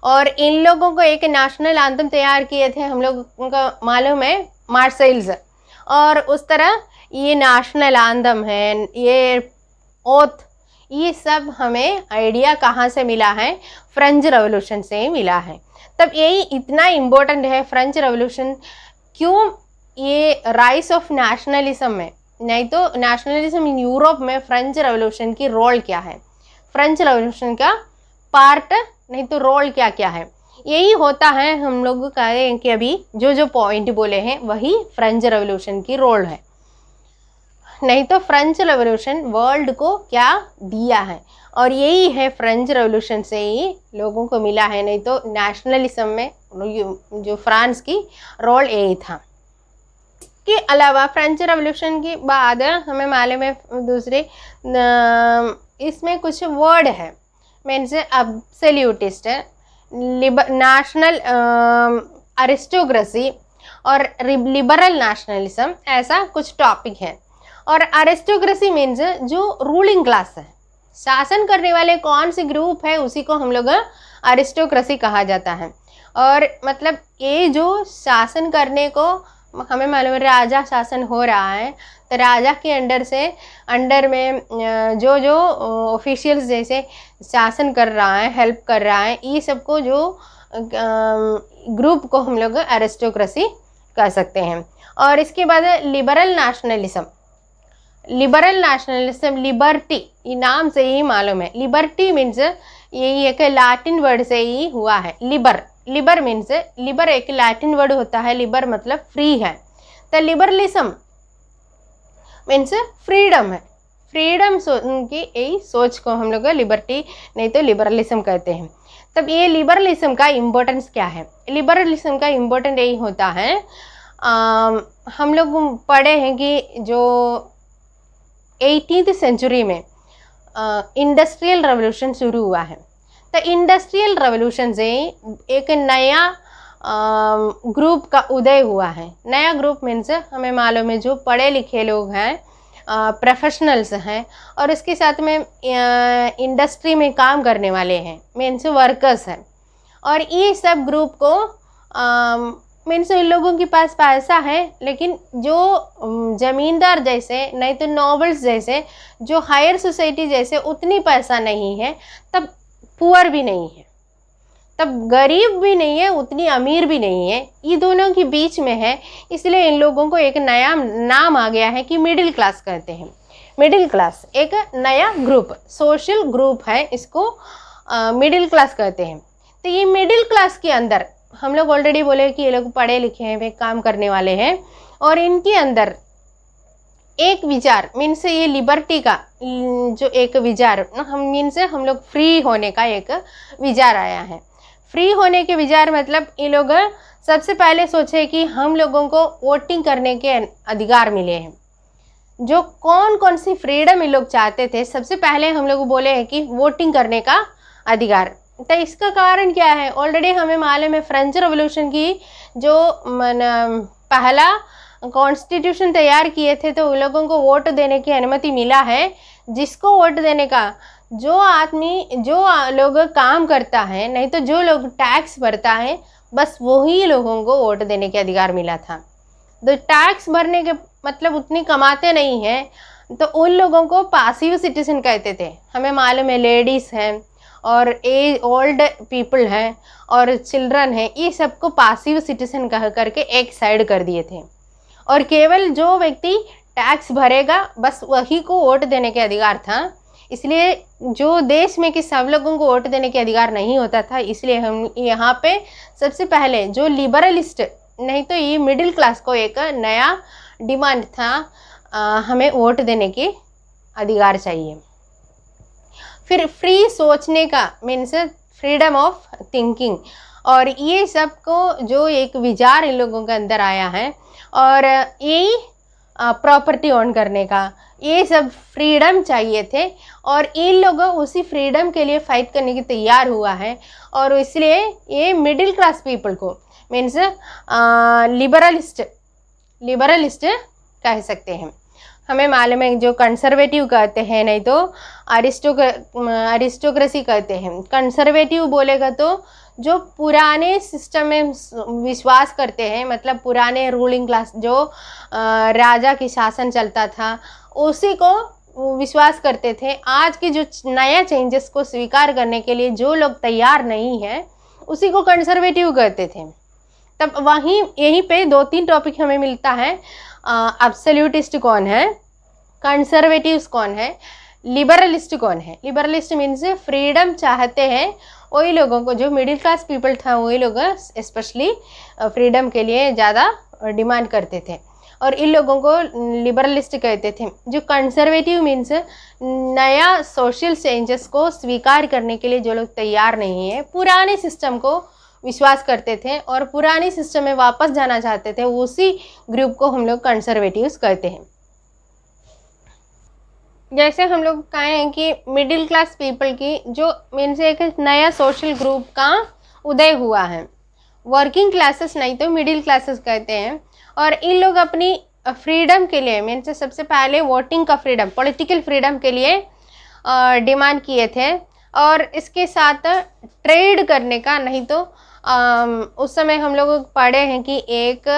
A: और इन लोगों को एक नेशनल आंतम तैयार किए थे, हम लोग को मालूम है मार्सेल्स। और उस तरह ये नेशनल आंतम है, ये ओथ, ये सब हमें आइडिया कहाँ से मिला है, फ्रेंच रेवोल्यूशन से ही मिला है। तब यही इतना इम्पोर्टेंट है फ्रेंच रेवोल्यूशन, क्यों, ये राइज ऑफ नेशनलिज्म में, नहीं तो नेशनलिज्म इन यूरोप में फ्रेंच रेवोल्यूशन की रोल क्या है, फ्रेंच रेवोल्यूशन का पार्ट नहीं तो रोल क्या क्या है, यही होता है। हम लोग कहें कि अभी जो पॉइंट बोले हैं वही फ्रेंच रेवोल्यूशन की रोल है, नहीं तो फ्रेंच रेवोल्यूशन वर्ल्ड को क्या दिया है, और यही है फ्रेंच रेवोल्यूशन से ही लोगों को मिला है, नहीं तो नेशनलिज्म में जो फ्रांस की रोल यही था। के अलावा फ्रेंच रेवोल्यूशन के बाद हमें मालूम है दूसरे इसमें कुछ वर्ड है, मीन्स एब्सोल्यूटिस्ट, नेशनल अरिस्टोक्रेसी और लिबरल नेशनलिज्म, ऐसा कुछ टॉपिक है। और अरिस्टोक्रेसी मीन्स जो रूलिंग क्लास है, शासन करने वाले कौन से ग्रुप है उसी को हम लोग अरिस्टोक्रेसी कहा जाता है। और मतलब ये जो शासन करने को हमें मालूम है राजा शासन हो रहा है, तो राजा के अंडर में जो ऑफिशियल्स जैसे शासन कर रहा है, हेल्प कर रहा है, ये सबको जो ग्रुप को हम लोग अरिस्टोक्रेसी कह सकते हैं। और इसके बाद लिबरल नेशनलिज्म, लिबर्टी, ये नाम से ही मालूम है, लिबर्टी मीन्स यही एक लैटिन वर्ड से ही हुआ है, लिबर मीन्स, लिबर एक लैटिन वर्ड होता है, लिबर मतलब फ्री है, तो लिबरलिज्म मीन्स फ्रीडम है, फ्रीडम की यही सोच को हम लोग लिबर्टी नहीं तो लिबरलिज्म कहते हैं। तब ये लिबरलिज्म का इम्पोर्टेंस क्या है, लिबरलिज्म का इम्पोर्टेंट यही होता है, हम लोग पढ़े हैं कि जो 18th सेंचुरी में इंडस्ट्रियल रेवोल्यूशन शुरू हुआ है, तो इंडस्ट्रियल रेवोल्यूशन से एक नया ग्रुप का उदय हुआ है। नया ग्रुप मीन्स हमें मालूम है जो पढ़े लिखे लोग हैं, प्रोफेशनल्स हैं, और इसके साथ में इंडस्ट्री में काम करने वाले हैं, मीन्स वर्कर्स हैं। और ये सब ग्रुप को मीन्स उन लोगों के पास पैसा है, लेकिन जो ज़मींदार जैसे, नहीं तो नॉबल्स जैसे, जो हायर सोसाइटी जैसे उतनी पैसा नहीं है, तब पुअर भी नहीं है, तब गरीब भी नहीं है, उतनी अमीर भी नहीं है, ये दोनों के बीच में है। इसलिए इन लोगों को एक नया नाम आ गया है कि मिडिल क्लास कहते हैं। मिडिल क्लास एक नया ग्रुप, सोशल ग्रुप है, इसको मिडिल क्लास कहते हैं। तो ये मिडिल क्लास के अंदर हम लोग ऑलरेडी बोले कि ये लोग पढ़े लिखे हैं, वे काम करने वाले हैं, और इनके अंदर एक विचार मीन्स ये लिबर्टी का जो एक विचार हम मीन्स हम लोग फ्री होने का एक विचार आया है। फ्री होने के विचार मतलब ये लोग सबसे पहले सोचे कि हम लोगों को वोटिंग करने के अधिकार मिले हैं। जो कौन कौन सी फ्रीडम ये लोग चाहते थे, सबसे पहले हम लोग बोले हैं कि वोटिंग करने का अधिकार। तो इसका कारण क्या है, ऑलरेडी हमें मालूम है फ्रेंच रेवोल्यूशन की जो पहला कॉन्स्टिट्यूशन तैयार किए थे, तो उन लोगों को वोट देने की अनुमति मिला है। जिसको वोट देने का, जो आदमी, जो लोग काम करता है, नहीं तो जो लोग टैक्स भरता है, बस वही लोगों को वोट देने के अधिकार मिला था। तो टैक्स भरने के मतलब उतनी कमाते नहीं हैं, तो उन लोगों को पासिव सिटीजन कहते थे। हमें मालूम है लेडीज़ हैं और एज ओल्ड पीपल हैं और चिल्ड्रन हैं, ये सबको पासिव सिटीजन कह करके एक साइड कर दिए थे, और केवल जो व्यक्ति टैक्स भरेगा बस वही को वोट देने के अधिकार था। इसलिए जो देश में कि सब लोगों को वोट देने के अधिकार नहीं होता था, इसलिए हम यहाँ पे सबसे पहले जो लिबरलिस्ट, नहीं तो ये मिडिल क्लास को एक नया डिमांड था, हमें वोट देने के अधिकार चाहिए। फिर फ्री सोचने का मीन्स फ्रीडम ऑफ थिंकिंग, और ये सब को जो एक विचार इन लोगों के अंदर आया है, और यही प्रॉपर्टी ओन करने का, ये सब फ्रीडम चाहिए थे, और इन लोगों उसी फ्रीडम के लिए फाइट करने की तैयार हुआ है। और इसलिए ये मिडिल क्लास पीपल को मीन्स लिबरलिस्ट कह सकते हैं। हमें मालूम है जो कंसर्वेटिव कहते हैं, नहीं तो अरिस्टोक्रेसी कहते हैं। कंसर्वेटिव बोलेगा तो जो पुराने सिस्टम में विश्वास करते हैं, मतलब पुराने रूलिंग क्लास जो राजा की शासन चलता था उसी को विश्वास करते थे। आज के जो नया चेंजेस को स्वीकार करने के लिए जो लोग तैयार नहीं है उसी को कंसर्वेटिव कहते थे। तब वहीं यहीं पे 2-3 टॉपिक हमें मिलता है, एब्सोल्यूटिस्ट कौन है, कंसर्वेटिव्स कौन है, लिबरलिस्ट कौन है। लिबरलिस्ट मीन्स फ्रीडम चाहते हैं वही लोगों को, जो मिडिल क्लास पीपल था वही लोग स्पेशली फ्रीडम के लिए ज़्यादा डिमांड करते थे, और इन लोगों को लिबरलिस्ट कहते थे। जो कंसर्वेटिव मीन्स नया सोशल चेंजेस को स्वीकार करने के लिए जो लोग तैयार नहीं है, पुराने सिस्टम को विश्वास करते थे और पुराने सिस्टम में वापस जाना चाहते थे, उसी ग्रुप को हम लोग कंसर्वेटिव्स कहते हैं। जैसे हम लोग कहें कि मिडिल क्लास पीपल की जो मीन्स एक नया सोशल ग्रुप का उदय हुआ है, वर्किंग क्लासेस नहीं तो मिडिल क्लासेस कहते हैं, और इन लोग अपनी फ्रीडम के लिए मीन्स सबसे पहले वोटिंग का फ्रीडम, पॉलिटिकल फ्रीडम के लिए डिमांड किए थे, और इसके साथ ट्रेड करने का, नहीं तो उस समय हम लोग पढ़े हैं कि एक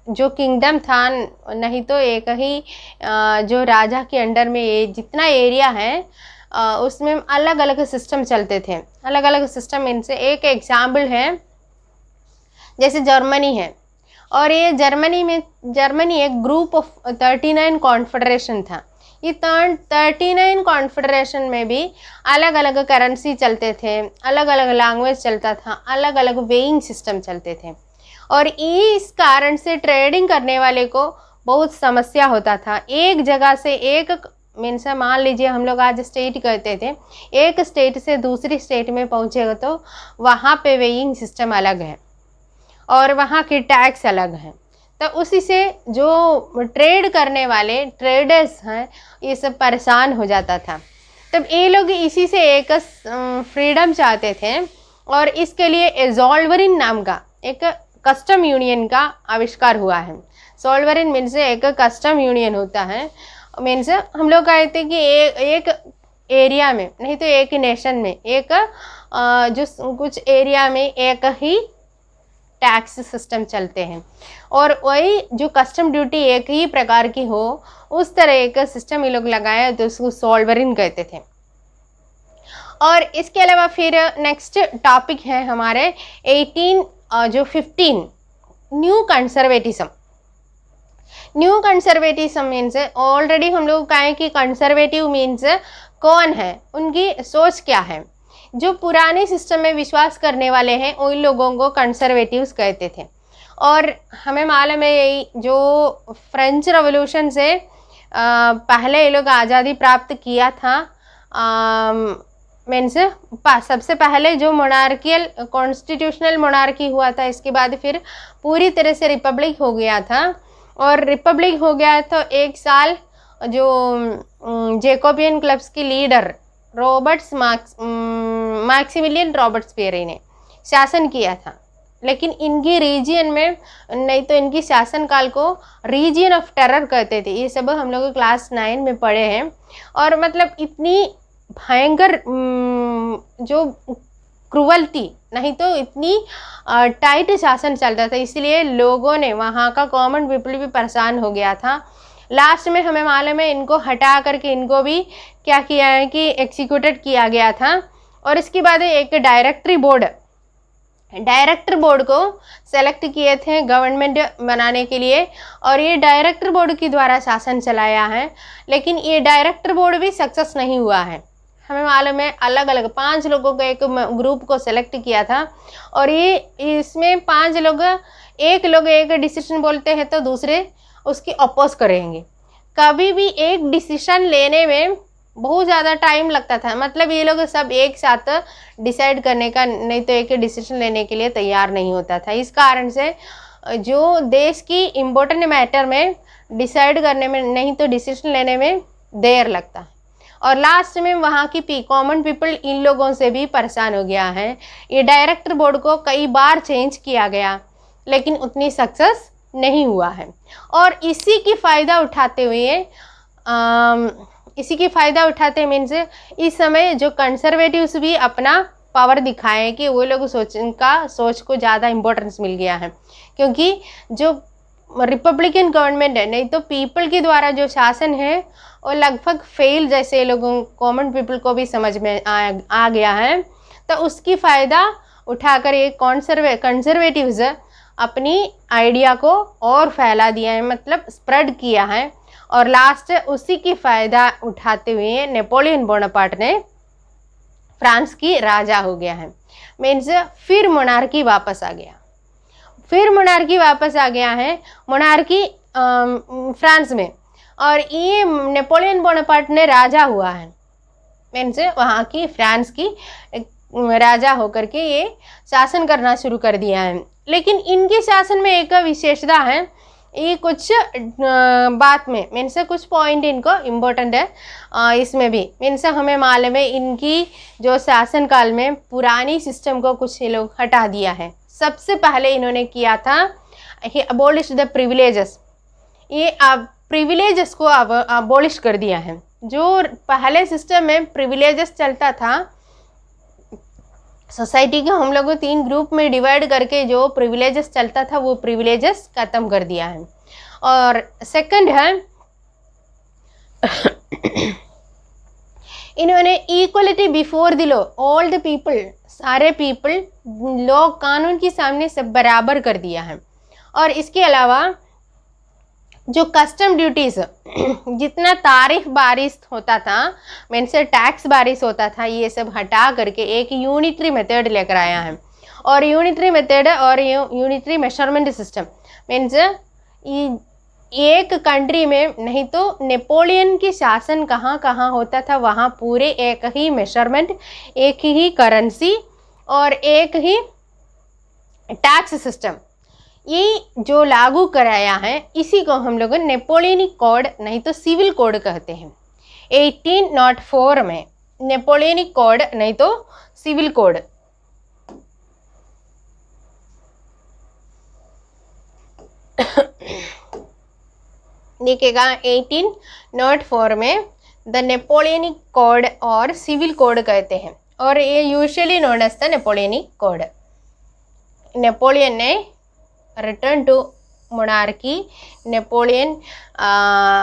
A: जो किंगडम था, नहीं तो एक ही जो राजा के अंडर में ये जितना एरिया है उसमें अलग अलग सिस्टम चलते थे। अलग अलग सिस्टम इनसे एक एग्जाम्पल है जैसे जर्मनी है, और ये जर्मनी एक ग्रुप ऑफ 39 कॉन्फेडरेशन था। ये 39 कॉन्फेडरेशन में भी अलग अलग करेंसी चलते थे, अलग अलग लैंग्वेज चलता था, अलग अलग वेइंग सिस्टम चलते थे, और इस कारण से ट्रेडिंग करने वाले को बहुत समस्या होता था। एक जगह से एक मीन्स मान लीजिए हम लोग आज स्टेट कहते थे, एक स्टेट से दूसरी स्टेट में पहुँचेगा तो वहाँ पे वेइंग सिस्टम अलग है और वहाँ की टैक्स अलग है। तो उसी से जो ट्रेड करने वाले ट्रेडर्स हैं ये सब परेशान हो जाता था। तब ये लोग इसी से एक फ्रीडम चाहते थे और इसके लिए सोल्वरिन नाम का एक कस्टम यूनियन का आविष्कार हुआ है। सोल्वरिन मीन्स एक कस्टम यूनियन होता है, मीन्स हम लोग कहते हैं कि एक एरिया में नहीं तो एक नेशन में एक जो कुछ एरिया में एक ही टैक्स सिस्टम चलते हैं और वही जो कस्टम ड्यूटी एक ही प्रकार की हो उस तरह एक सिस्टम ये लोग लगाए तो उसको सोल्वरिन कहते थे। और इसके अलावा फिर नेक्स्ट टॉपिक है हमारे 15 new conservatism. New conservatism means already हम लोग कहें कि कंजर्वेटिव मीन्स कौन है, उनकी सोच क्या है। जो पुराने सिस्टम में विश्वास करने वाले हैं उन लोगों को कंजर्वेटिव्स कहते थे। और हमें मालूम है यही जो फ्रेंच रेवोल्यूशन से पहले ये लोग आज़ादी प्राप्त किया था, मीन्स सबसे पहले जो मोनार्कियल कॉन्स्टिट्यूशनल मोनार्की हुआ था, इसके बाद फिर पूरी तरह से रिपब्लिक हो गया था। और रिपब्लिक हो गया तो एक साल जो जैकोबियन क्लब्स की लीडर मैक्सिमिलियन रॉबर्ट्सपियरी ने शासन किया था, लेकिन इनकी रीजियन में नहीं तो इनकी शासन काल को रीजियन ऑफ टेरर कहते थे। ये सब हम लोग क्लास 9 में पढ़े हैं। और मतलब इतनी भयंकर जो क्रूवल्टी नहीं तो इतनी टाइट शासन चलता था, इसलिए लोगों ने वहाँ का कॉमन पीपल भी परेशान हो गया था। लास्ट में हमें मालूम है इनको हटा करके इनको भी क्या किया है कि एक्सिक्यूटेड किया गया था। और इसके बाद एक डायरेक्टर बोर्ड को सेलेक्ट किए थे गवर्नमेंट बनाने के लिए और ये डायरेक्टर बोर्ड के द्वारा शासन चलाया है, लेकिन ये डायरेक्टर बोर्ड भी सक्सेस नहीं हुआ है। हमें मालूम है अलग अलग 5 लोगों का एक ग्रुप को सेलेक्ट किया था और ये इसमें 5 लोग एक डिसीजन बोलते हैं तो दूसरे उसकी अपोज करेंगे। कभी भी एक डिसीजन लेने में बहुत ज़्यादा टाइम लगता था, मतलब ये लोग सब एक साथ डिसाइड करने का नहीं तो एक डिसीजन लेने के लिए तैयार नहीं होता था। इस कारण से जो देश की इम्पोर्टेंट मैटर में डिसाइड करने में नहीं तो डिसीजन लेने में देर लगता है और लास्ट में वहाँ की कॉमन पीपल इन लोगों से भी परेशान हो गया है। ये डायरेक्टर बोर्ड को कई बार चेंज किया गया लेकिन उतनी सक्सेस नहीं हुआ है। और इसी की फ़ायदा उठाते मीन्स इस समय जो कंजर्वेटिव्स भी अपना पावर दिखाएं कि वो लोग सोच को ज़्यादा इम्पोर्टेंस मिल गया है, क्योंकि जो रिपब्लिकन गवर्नमेंट है नहीं तो पीपल के द्वारा जो शासन है वो लगभग फेल जैसे लोगों कॉमन पीपल को भी समझ में आ गया है। तो उसकी फ़ायदा उठाकर ये कंजर्वेटिव्स अपनी आइडिया को और फैला दिया है, मतलब स्प्रेड किया है। और लास्ट उसी की फ़ायदा उठाते हुए नेपोलियन बोनापार्ट ने फ्रांस की राजा हो गया है। मीन्स फिर मोनार्की वापस आ गया है मोनार्की फ्रांस में और ये नेपोलियन बोनापार्ट ने राजा हुआ है। मीन्स वहाँ की फ्रांस की राजा होकर के ये शासन करना शुरू कर दिया है। लेकिन इनके शासन में एक विशेषता है, ये कुछ बात में मीन्स कुछ पॉइंट इनको इम्पोर्टेंट है इसमें भी। मीन्स हमें मालूम है इनकी जो शासन काल में पुरानी सिस्टम को कुछ ये लोग हटा दिया है। सबसे पहले इन्होंने किया था ही अबॉलिश द प्रिविलेजेस, ये प्रिविलेजेस को अबॉलिश कर दिया है। जो पहले सिस्टम में प्रिविलेजेस चलता था, सोसाइटी को हम लोग को 3 ग्रुप में डिवाइड करके जो प्रिविलेजेस चलता था वो प्रिविलेजेस खत्म कर दिया है। और सेकंड है इन्होंने equality before the law, all the people, सारे पीपल लॉ कानून के सामने सब बराबर कर दिया है। और इसके अलावा जो कस्टम ड्यूटीज जितना तारीफ बारिश होता था, मीन्स टैक्स बारिश होता था, ये सब हटा करके एक यूनिटरी मेथड लेकर आया है। और यूनिटरी मेथड और यूनिटरी मेजरमेंट सिस्टम मीन्स एक कंट्री में नहीं तो नेपोलियन की शासन कहाँ कहाँ होता था वहाँ पूरे एक ही मेजरमेंट, एक ही करेंसी और एक ही टैक्स सिस्टम ये जो लागू कराया है, इसी को हम लोग नेपोलियनिक कोड नहीं तो सिविल कोड कहते हैं। 1804 में नेपोलियनिक कोड नहीं तो सिविल कोड। देखिएगा 1804 में द नेपोलियनिक कोड और सिविल कोड कहते हैं, और ये usually known as the Napoleonic code. Napoleon ने return to monarchy, Napoleon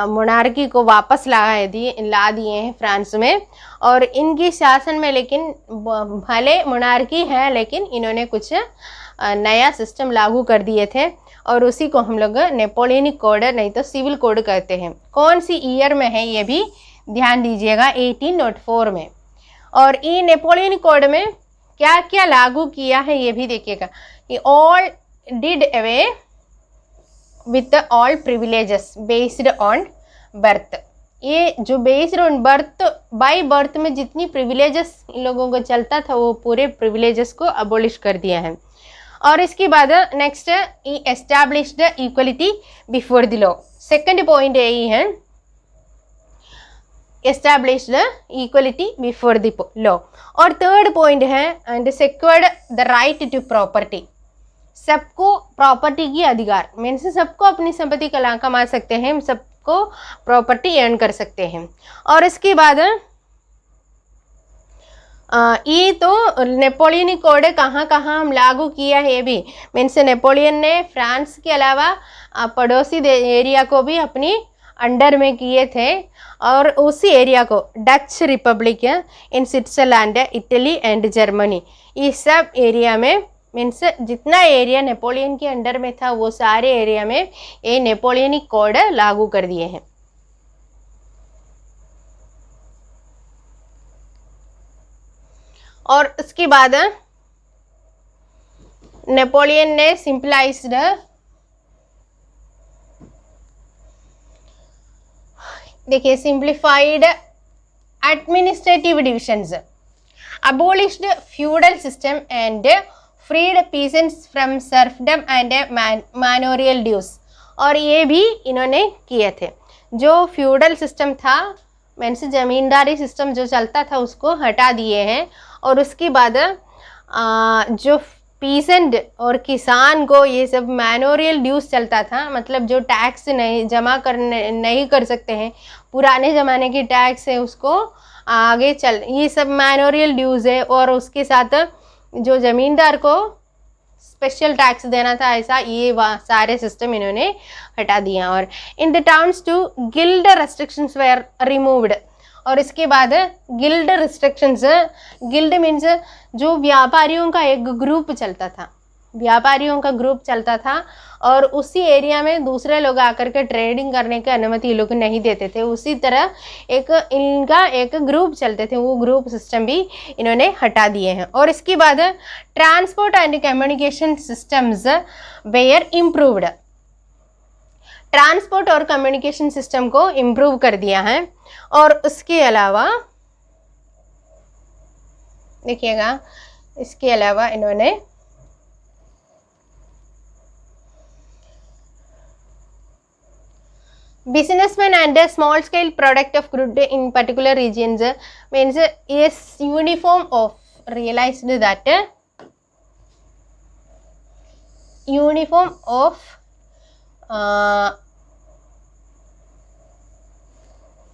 A: monarchy को वापस ला दिए हैं फ्रांस में, और इनकी शासन में लेकिन भले मोनार्की है लेकिन इन्होंने कुछ नया सिस्टम लागू कर दिए थे, और उसी को हम लोग नेपोलियनिक कोड नहीं तो सिविल कोड कहते हैं। कौन सी ईयर में है ये भी ध्यान दीजिएगा, 1804 में। और ये नेपोलियनिक कोड में क्या क्या लागू किया है ये भी देखिएगा। ये all did away with all privileges based on birth. ये जो based on birth, by birth में जितनी प्रिविलेजेस इन लोगों को चलता था वो पूरे प्रिविलेजेस को अबोलिश कर दिया है। और इसके बाद next established equality before the law. Second point यही है, established equality before the law. और थर्ड पॉइंट है and secured the right to property. सबको प्रॉपर्टी की अधिकार, मीन्स सबको अपनी संपत्ति कमा सकते हैं, सबको प्रॉपर्टी अर्न कर सकते हैं। और इसके बाद ये तो नेपोलियनिक कोड कहाँ कहाँ हम लागू किया है ये भी, मीन्स नेपोलियन ने फ्रांस के अलावा पड़ोसी एरिया को भी अपनी अंडर में किए थे, और उसी एरिया को Dutch Republic in Switzerland, Italy and Germany, ये सब एरिया में, मीन्स जितना एरिया नेपोलियन के अंडर में था वो सारे एरिया में ये नेपोलियनिक कोड लागू कर दिए हैं। और उसके बाद नेपोलियन ने सिंपलाइज्ड, देखिए simplified administrative divisions, abolished feudal system and freed peasants from serfdom and manorial dues. और ये भी इन्होंने किए थे। जो फ्यूडल सिस्टम था, मीन्स जमींदारी सिस्टम जो चलता था उसको हटा दिए हैं, और उसके बाद जो पीसेंट और किसान को ये सब मैनोरियल ड्यूज चलता था, मतलब जो टैक्स नहीं कर सकते हैं, पुराने ज़माने की टैक्स है उसको आगे ये सब मैनोरियल ड्यूज है। और उसके साथ जो ज़मींदार को स्पेशल टैक्स देना था, ऐसा ये सारे सिस्टम इन्होंने हटा दिया। और in the towns too guild restrictions were removed. और इसके बाद गिल्ड रिस्ट्रिक्शंस, गिल्ड मीन्स जो व्यापारियों का एक ग्रुप चलता था, व्यापारियों का ग्रुप चलता था, और उसी एरिया में दूसरे लोग आकर के ट्रेडिंग करने की अनुमति लोग नहीं देते थे। उसी तरह इनका एक ग्रुप चलते थे, वो ग्रुप सिस्टम भी इन्होंने हटा दिए हैं। और इसके बाद transport and communication systems were improved. Transport और कम्युनिकेशन सिस्टम को इम्प्रूव कर दिया है। और उसके अलावा देखिएगा, इसके अलावा इन्होंने businessmen and a small scale product of crude in particular regions, means is uniform of realized that uniform of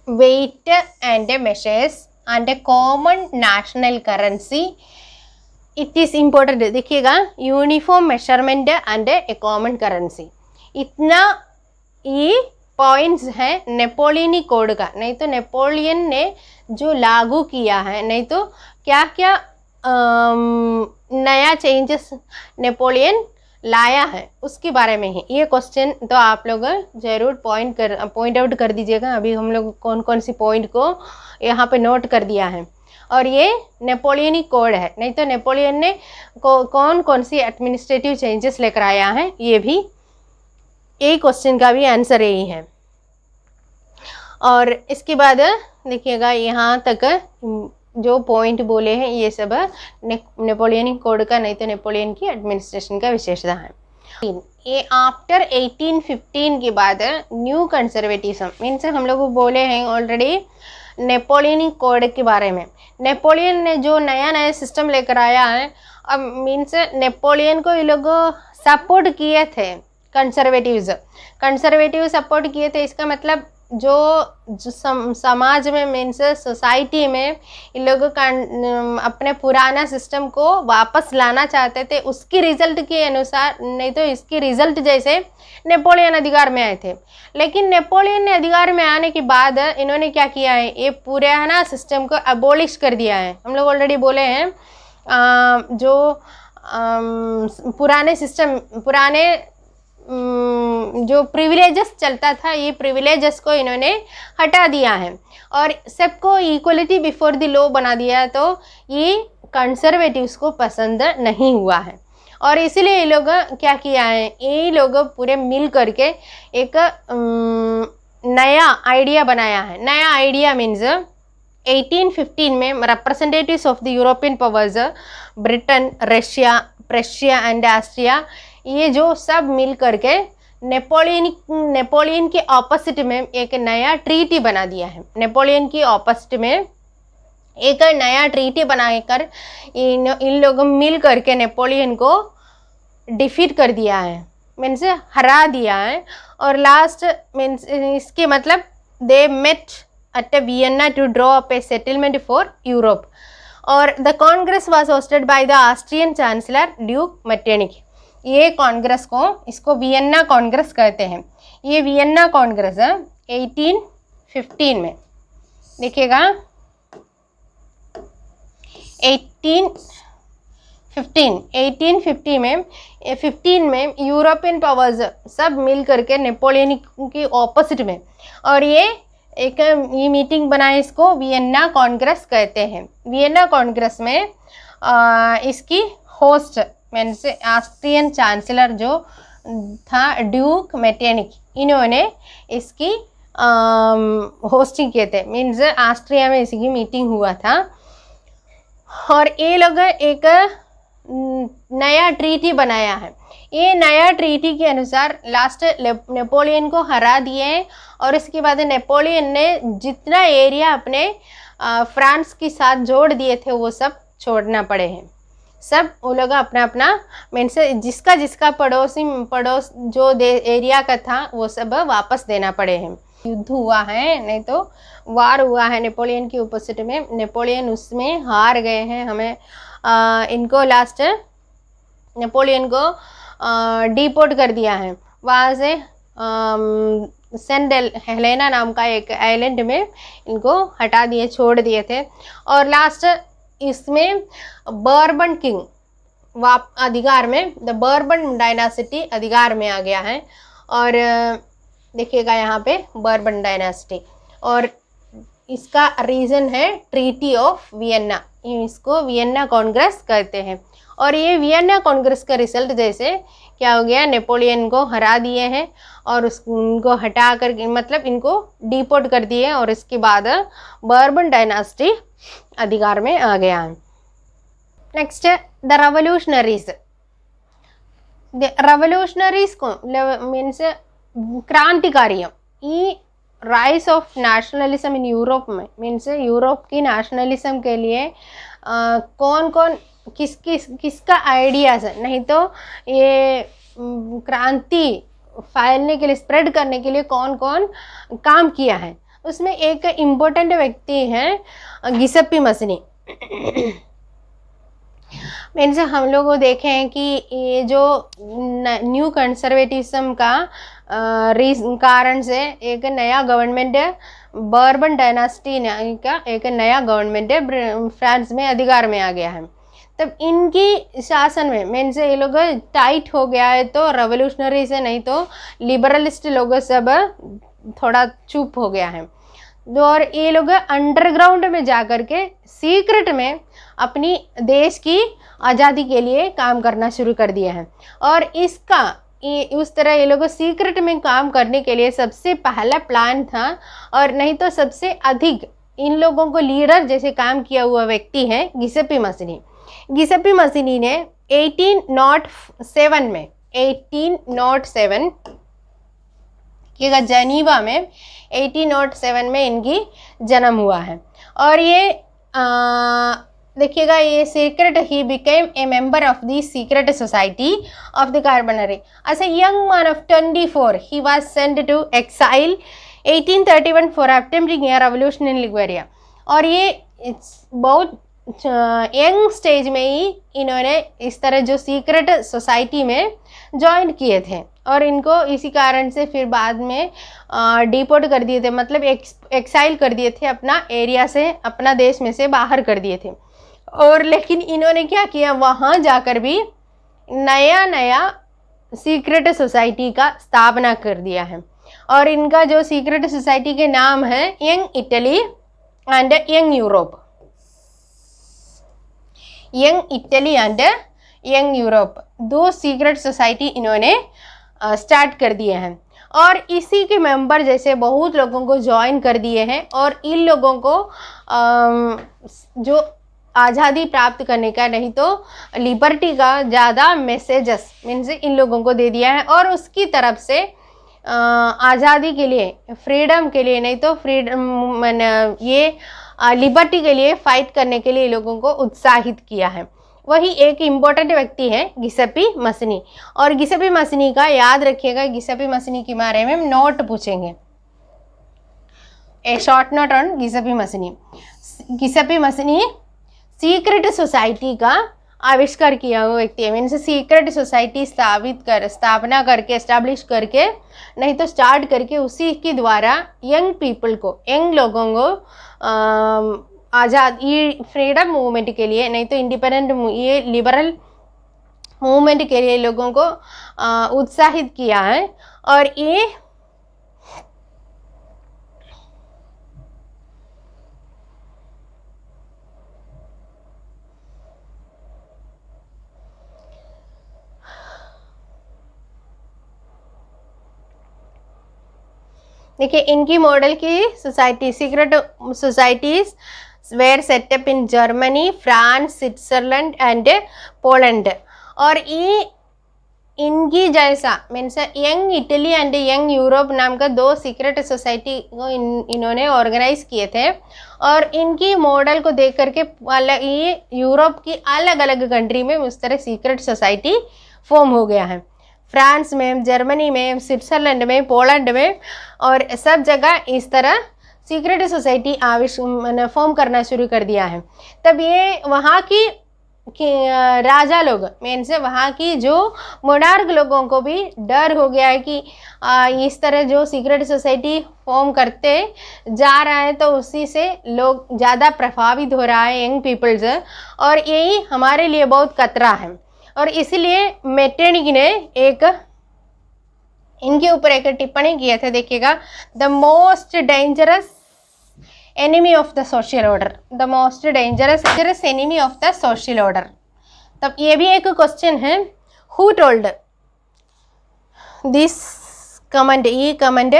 A: weight and measures and a common national currency, it is important। देखिएगा, uniform measurement and A common currency, इतना ये points हैं Napoleonic code का। नहीं तो Napoleon ने जो लागू किया है, नहीं तो क्या क्या नया चेंजेस नेपोलियन लाया है उसके बारे में ही ये क्वेश्चन तो आप लोग ज़रूर पॉइंट आउट कर दीजिएगा। अभी हम लोग कौन कौन सी पॉइंट को यहाँ पे नोट कर दिया है, और ये नेपोलियनिक कोड है। नहीं तो नेपोलियन ने कौन कौन सी एडमिनिस्ट्रेटिव चेंजेस लेकर आया है, ये भी यही क्वेश्चन का भी आंसर यही है। और इसके बाद देखिएगा, यहाँ तक जो पॉइंट बोले हैं ये सब नेपोलियनिक कोड का, नहीं तो नेपोलियन की एडमिनिस्ट्रेशन का विशेषता है। ये आफ्टर 1815 के बाद न्यू कंजर्वेटिज्म, मीन्स हम लोग बोले हैं ऑलरेडी नेपोलियनिक कोड के बारे में। नेपोलियन ने जो नया नया सिस्टम लेकर आया है, अब मीन्स नेपोलियन को ये लोग सपोर्ट किए थे, कंजर्वेटिव सपोर्ट किए थे। इसका मतलब जो समाज में मीन्स सोसाइटी में इन लोग अपने पुराना सिस्टम को वापस लाना चाहते थे, उसकी रिजल्ट के अनुसार, नहीं तो इसकी रिजल्ट जैसे नेपोलियन अधिकार में आए थे। लेकिन नेपोलियन ने अधिकार में आने के बाद इन्होंने क्या किया है, ये पुराना सिस्टम को अबोलिश कर दिया है। हम लोग ऑलरेडी बोले हैं जो पुराने सिस्टम, पुराने जो प्रिविलेजेस चलता था, ये प्रिविलेजेस को इन्होंने हटा दिया है और सबको इक्वलिटी बिफोर द लॉ बना दिया है। तो ये कंजर्वेटिव्स को पसंद नहीं हुआ है और इसीलिए ये लोग क्या किया है, ये लोग पूरे मिल करके एक नया आइडिया बनाया है। नया आइडिया मीन्स 1815 में representatives of the European powers, Britain, Russia, Prussia and Austria, ये जो सब मिल करके नेपोलियन के ऑपोजिट में एक नया ट्रीटी बना दिया है। नेपोलियन की ऑपोजिट में एक नया ट्रीटी बनाकर इन लोगों मिल करके नेपोलियन को डिफीट कर दिया है, मीन्स हरा दिया है। और लास्ट मीन्स इसके मतलब they met at Vienna to draw up a settlement for Europe और the congress was hosted by the Austrian chancellor duke Metternich. ये कांग्रेस को, इसको वियना कांग्रेस कहते हैं। ये वियना कांग्रेस 1815 में, देखिएगा 1850 में 15 में यूरोपियन पावर्स सब मिल करके नेपोलियन की ऑपोजिट में, और ये मीटिंग बनाए, इसको वियना कांग्रेस कहते हैं। वियना कांग्रेस में इसकी होस्ट मीन्स ऑस्ट्रियन चांसलर जो था ड्यूक मेटरनिक, इन्होंने इसकी होस्टिंग किए थे, मीन्स ऑस्ट्रिया में इसकी मीटिंग हुआ था। और ये लोग एक नया ट्रीटी बनाया है। ये नया ट्रीटी के अनुसार लास्ट नेपोलियन को हरा दिए और इसके बाद नेपोलियन ने जितना एरिया अपने फ्रांस के साथ जोड़ दिए थे वो सब छोड़ना पड़े हैं। सब वो लोग अपना अपना मीन्स जिसका पड़ोस जो एरिया का था वो सब वापस देना पड़े हैं। युद्ध हुआ है, नहीं तो वार हुआ है नेपोलियन की अपोजिट में, नेपोलियन उसमें हार गए हैं। हमें इनको लास्ट नेपोलियन को डिपोर्ट कर दिया है, वहाँ से सेंट हेलेना नाम का एक आइलैंड में इनको हटा दिए, छोड़ दिए थे। और लास्ट इसमें बर्बन किंग अधिकार में, द बर्बन डायनासिटी अधिकार में आ गया है। और देखिएगा यहाँ पे बर्बन डायनासिटी, और इसका रीज़न है ट्रीटी ऑफ वियना, इसको वियना कांग्रेस कहते हैं। और ये वियना कांग्रेस का रिजल्ट जैसे क्या हो गया, नेपोलियन को हरा दिए हैं और उनको हटा कर मतलब इनको डिपोर्ट कर दिए और इसके बाद बर्बन डायनासिटी अधिकार में आ गया है। Next the revolutionaries. रेवोल्यूशनरीज को मीन्स क्रांतिकारियों, ये rise of nationalism in Europe में, मीन्स यूरोप की नेशनलिज्म के लिए कौन कौन किसका आइडियाज़ है, नहीं तो ये क्रांति फैलने के लिए, स्प्रेड करने के लिए कौन कौन काम किया है। उसमें एक इम्पोर्टेंट व्यक्ति हैं गिसेप्पी मज़नी। मीन्स हम लोग को देखें हैं कि ये जो न्यू कंजर्वेटिज्म का कारण से एक नया गवर्नमेंट बर्बन डायनासिटी का एक नया गवर्नमेंट फ्रांस में अधिकार में आ गया है। तब इनकी शासन में मीन्स ये लोग टाइट हो गया है, तो रेवोल्यूशनरी से, नहीं तो लिबरलिस्ट लोग सब थोड़ा चुप हो गया है। और ये लोग अंडरग्राउंड में जा कर के सीक्रेट में अपनी देश की आज़ादी के लिए काम करना शुरू कर दिया है। और इसका उस तरह ये लोग सीक्रेट में काम करने के लिए सबसे पहला प्लान था, और नहीं तो सबसे अधिक इन लोगों को लीडर जैसे काम किया हुआ व्यक्ति है गिसेप्पी मज़नी। गिसेप्पी मज़नी ने 1807 देखिएगा जेनीवा में 1807 में इनकी जन्म हुआ है। और ये देखिएगा ये secret he became a member of the secret society of the Carbonari as a young man of 24 he was sent to exile 1831 for attempting a revolution in Liguria. और ये बहुत यंग स्टेज में ही इन्होंने इस तरह जो सीक्रेट सोसाइटी में join किए थे और इनको इसी कारण से फिर बाद में डिपोर्ट कर दिए थे, मतलब एक्साइल कर दिए थे, अपना एरिया से, अपना देश में से बाहर कर दिए थे। और लेकिन इन्होंने क्या किया, वहाँ जाकर भी नया नया सीक्रेट सोसाइटी का स्थापना कर दिया है। और इनका जो सीक्रेट सोसाइटी के नाम है young Italy and young Europe. Young Italy and young Europe, दो सीक्रेट सोसाइटी इन्होंने स्टार्ट कर दिए हैं। और इसी के मेंबर जैसे बहुत लोगों को ज्वाइन कर दिए हैं। और इन लोगों को जो आज़ादी प्राप्त करने का, नहीं तो लिबर्टी का ज़्यादा मैसेजेस मीन्स इन लोगों को दे दिया है। और उसकी तरफ से आज़ादी के लिए, फ्रीडम के लिए, नहीं तो फ्रीडम ये लिबर्टी के लिए फाइट करने के लिए लोगों को उत्साहित किया है। वही एक इम्पोर्टेंट व्यक्ति है गिसेपी मसनी। और गिसेपी मसनी का याद रखिएगा, गिसेपी मसनी के बारे में नोट पूछेंगे, a short note on Giuseppe Mazzini. Giuseppe Mazzini secret society का आविष्कार किया हुआ व्यक्ति है। मीन्स सीक्रेट सोसाइटी स्थापना करके, एस्टैब्लिश करके, नहीं तो स्टार्ट करके, उसी के द्वारा यंग पीपल को, यंग लोगों को आज़ाद, ये फ्रीडम मूवमेंट के लिए, नहीं तो इंडिपेंडेंट, ये लिबरल मूवमेंट के लिए लोगों को उत्साहित किया है। और ये देखिए इनकी मॉडल की society, secret societies were set up in Germany, France, Switzerland and Poland. और ये इनकी जैसा means young Italy and young Europe नाम का दो सीक्रेट सोसाइटी को इन्होंने ऑर्गेनाइज किए थे। और इनकी मॉडल को देख करके ये यूरोप की अलग अलग कंट्री में उस तरह सीक्रेट सोसाइटी फॉर्म हो गया है। फ्रांस में, जर्मनी में, स्विट्जरलैंड में, पोलैंड में, और सब जगह इस तरह सीक्रेट सोसाइटी फॉर्म करना शुरू कर दिया है। तब ये वहाँ की राजा लोग मीन्स वहाँ की जो मोनार्क लोगों को भी डर हो गया है कि इस तरह जो सीक्रेट सोसाइटी फॉर्म करते जा रहा है तो उसी से लोग ज़्यादा प्रभावित हो रहा है, यंग पीपल्स, और यही हमारे लिए बहुत खतरा है। और इसलिए मेटेनिक ने एक इनके ऊपर एक टिप्पणी किया था, देखिएगा, the most dangerous enemy of the social order, the most dangerous enemy of the social order. तब ये भी एक क्वेश्चन है, हु टोल्ड दिस कमेंट, ये कमेंट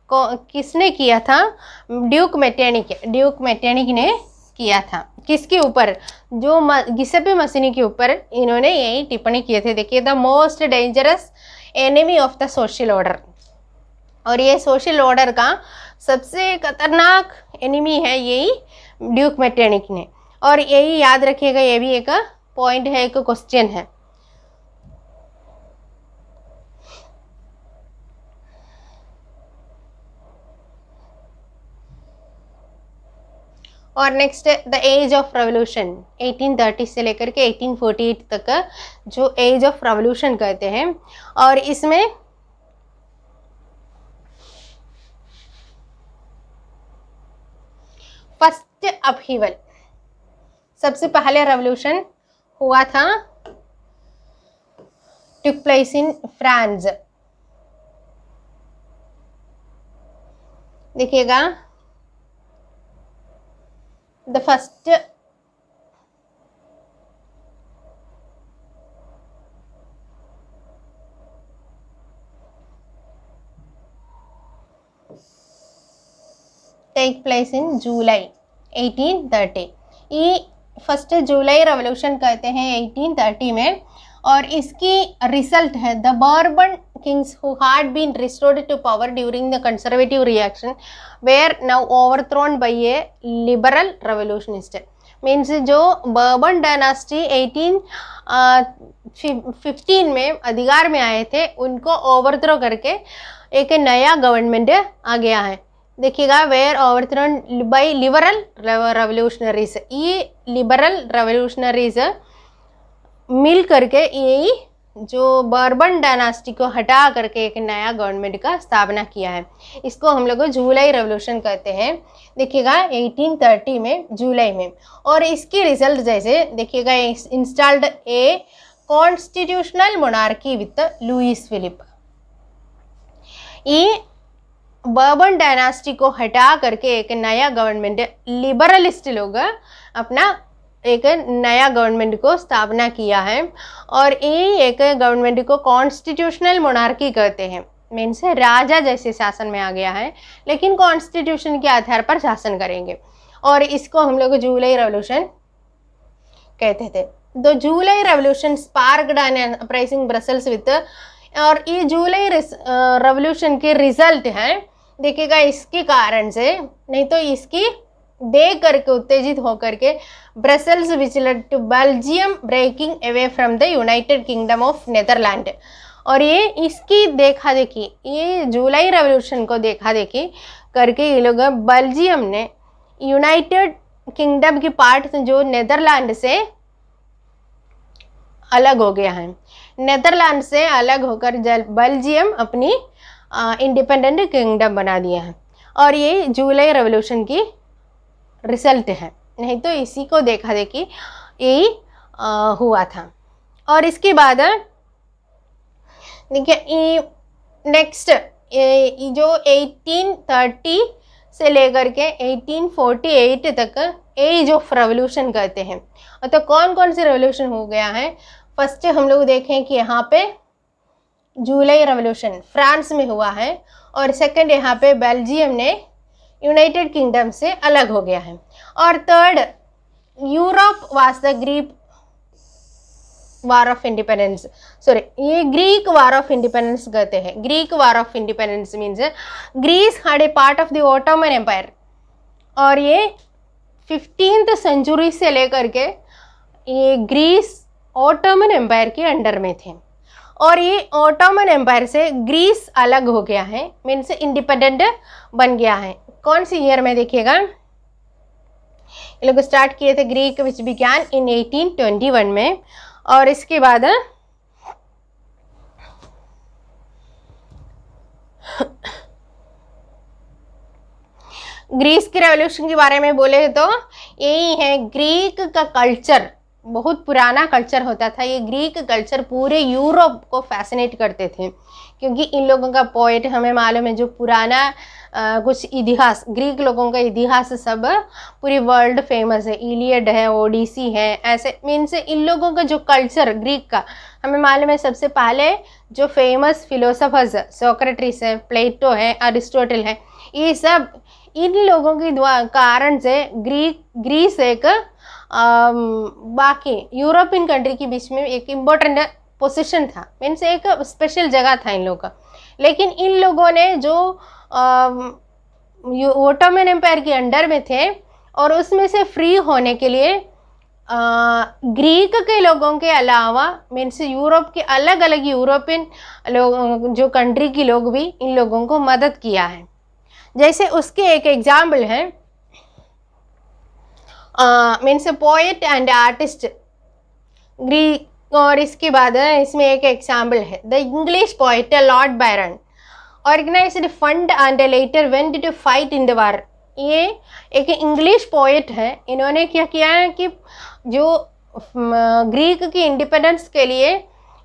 A: किसने किया था? ड्यूक मेटेनिक ने किया था। किसके ऊपर? जो गिसेपी मसनी के ऊपर इन्होंने यही टिप्पणी किए थे। देखिए, the most dangerous enemy of the social order. और ये सोशल ऑर्डर का सबसे खतरनाक एनिमी है यही ड्यूक मेटेनिक ने। और यही याद रखिएगा, ये भी एक पॉइंट है, एक क्वेश्चन है। और next the age of revolution, 1830 से लेकर के 1848 तक का जो एज ऑफ रेवोल्यूशन कहते हैं। और इसमें फर्स्ट अपहीवल, सबसे पहले रेवोल्यूशन हुआ था, टुक प्लेस इन फ्रांस। देखिएगा, the first take place in जुलाई 1830। ये फर्स्ट जुलाई रेवोल्यूशन कहते हैं 1830 में। और इसकी रिजल्ट है the bourbon kings who had been restored to power during the conservative reaction were now overthrown by a liberal revolutionist. Means जो bourbon dynasty 1815 में अधिकार में आए थे उनको ओवरथ्रो करके एक नया गवर्नमेंट आ गया है. देखिएगा, were overthrown by liberal revolutionaries. ये लिबरल रेवोल्यूशनरीज मिल करके यही जो बर्बन डायनास्टी को हटा करके एक नया गवर्नमेंट का स्थापना किया है. इसको हम लोग जुलाई रेवोल्यूशन कहते हैं. देखिएगा 1830 में जुलाई में. और इसकी रिजल्ट जैसे देखिएगा, installed a constitutional monarchy with Louis Philippe. ये बर्बन डायनास्टी को हटा करके एक नया गवर्नमेंट, लिबरलिस्ट लोग अपना एक नया गवर्नमेंट को स्थापना किया है. और ये एक गवर्नमेंट को कॉन्स्टिट्यूशनल मोनार्की कहते हैं. मीन्स राजा जैसे शासन में आ गया है, लेकिन कॉन्स्टिट्यूशन के आधार पर शासन करेंगे. और इसको हम लोग जुलाई रेवोल्यूशन कहते थे. तो July revolution sparked an uprising Brussels with. और ये जुलाई रेवोल्यूशन के रिजल्ट है. देखिएगा, इसके कारण से, नहीं तो इसकी देख करके उत्तेजित होकर के Brussels which led to Belgium breaking away from the United Kingdom of Netherland. और ये इसकी देखा देखी, ये जुलाई रेवोल्यूशन को देखा देखी करके ये लोग बेल्जियम ने यूनाइटेड किंगडम की पार्ट जो नेदरलैंड से अलग हो गया है. नेदरलैंड से अलग होकर बेल्जियम अपनी इंडिपेंडेंट किंगडम बना दिया है. और ये जुलाई रेवोल्यूशन की रिजल्ट है. नहीं तो इसी को देखा देखी यही हुआ था. और इसके बाद देखिए, नेक्स्ट जो 1830 से लेकर के 1848 तक एज ऑफ रेवोल्यूशन कहते हैं. तो कौन कौन से रेवोल्यूशन हो गया है. फर्स्ट हम लोग देखें कि यहाँ पे जुलाई रेवोल्यूशन फ्रांस में हुआ है. और सेकंड यहाँ पे बेल्जियम ने यूनाइटेड किंगडम से अलग हो गया है. और third, Europe was the Greek war of independence. Sorry, ये ग्रीक वार ऑफ इंडिपेंडेंस कहते हैं. Greek war of independence means Greece had a part of the Ottoman empire. और ये 15th सेंचुरी से लेकर के ये ग्रीस ऑटोमन एम्पायर के अंडर में थे. और ये ऑटोमन एम्पायर से ग्रीस अलग हो गया है, मीन्स इंडिपेंडेंट बन गया है. कौन सी ईयर में देखिएगा, ये लोग स्टार्ट किए थे ग्रीक विच बिगैन इन 1821 में. और इसके बाद ग्रीस की रेवोल्यूशन के बारे में बोले तो यही है. ग्रीक का कल्चर बहुत पुराना कल्चर होता था. ये ग्रीक कल्चर पूरे यूरोप को फैसिनेट करते थे, क्योंकि इन लोगों का पोएट हमें मालूम है, जो पुराना कुछ इतिहास, ग्रीक लोगों का इतिहास सब पूरी वर्ल्ड फेमस है. इलियड है, ओडिसी है, ऐसे मीन्स इन लोगों का जो कल्चर ग्रीक का हमें मालूम है. सबसे पहले जो फेमस फिलोसफर्स सोक्रेटिस है, प्लेटो है, अरिस्टोटल है, ये सब इन लोगों के कारण से ग्रीस एक बाकी यूरोपियन कंट्री के बीच में एक इम्पोर्टेंट पोजीशन था. मीन्स एक स्पेशल जगह था इन लोगों का. लेकिन इन लोगों ने जो ओटोमन एम्पायर के अंडर में थे और उसमें से फ्री होने के लिए ग्रीक के लोगों के अलावा मीन्स यूरोप के अलग अलग यूरोपियन लोग जो कंट्री के लोग भी इन लोगों को मदद किया है. जैसे उसके एक एग्जाम्पल है, means poet and artist Greek. और इसके बाद इसमें एक एग्जाम्पल है, the English poet Lord Byron organised fund and later went to fight in the war. ये एक इंग्लिश पोएट है. इन्होंने क्या किया है कि जो ग्रीक की इंडिपेंडेंस के लिए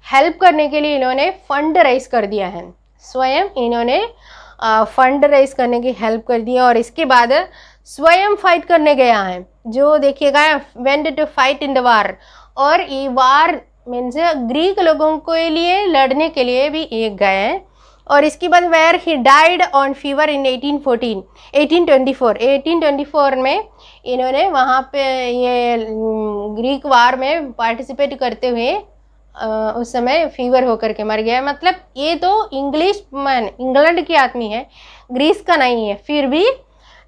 A: हेल्प करने के लिए इन्होंने फंड राइज कर दिया है. स्वयं इन्होंने फंड राइज करने की हेल्प कर दी. और इसके बाद स्वयं फाइट करने गया है. जो देखिएगा, went to fight in the war. और ये वार मीन्स ग्रीक लोगों के लिए लड़ने के लिए भी ये गए हैं. और इसके बाद were he died on fever in 1824 में इन्होंने वहाँ पे ये ग्रीक वार में पार्टिसिपेट करते हुए उस समय फीवर होकर के मर गया। मतलब ये तो इंग्लिश मैन, इंग्लैंड की आदमी है, ग्रीस का नहीं है, फिर भी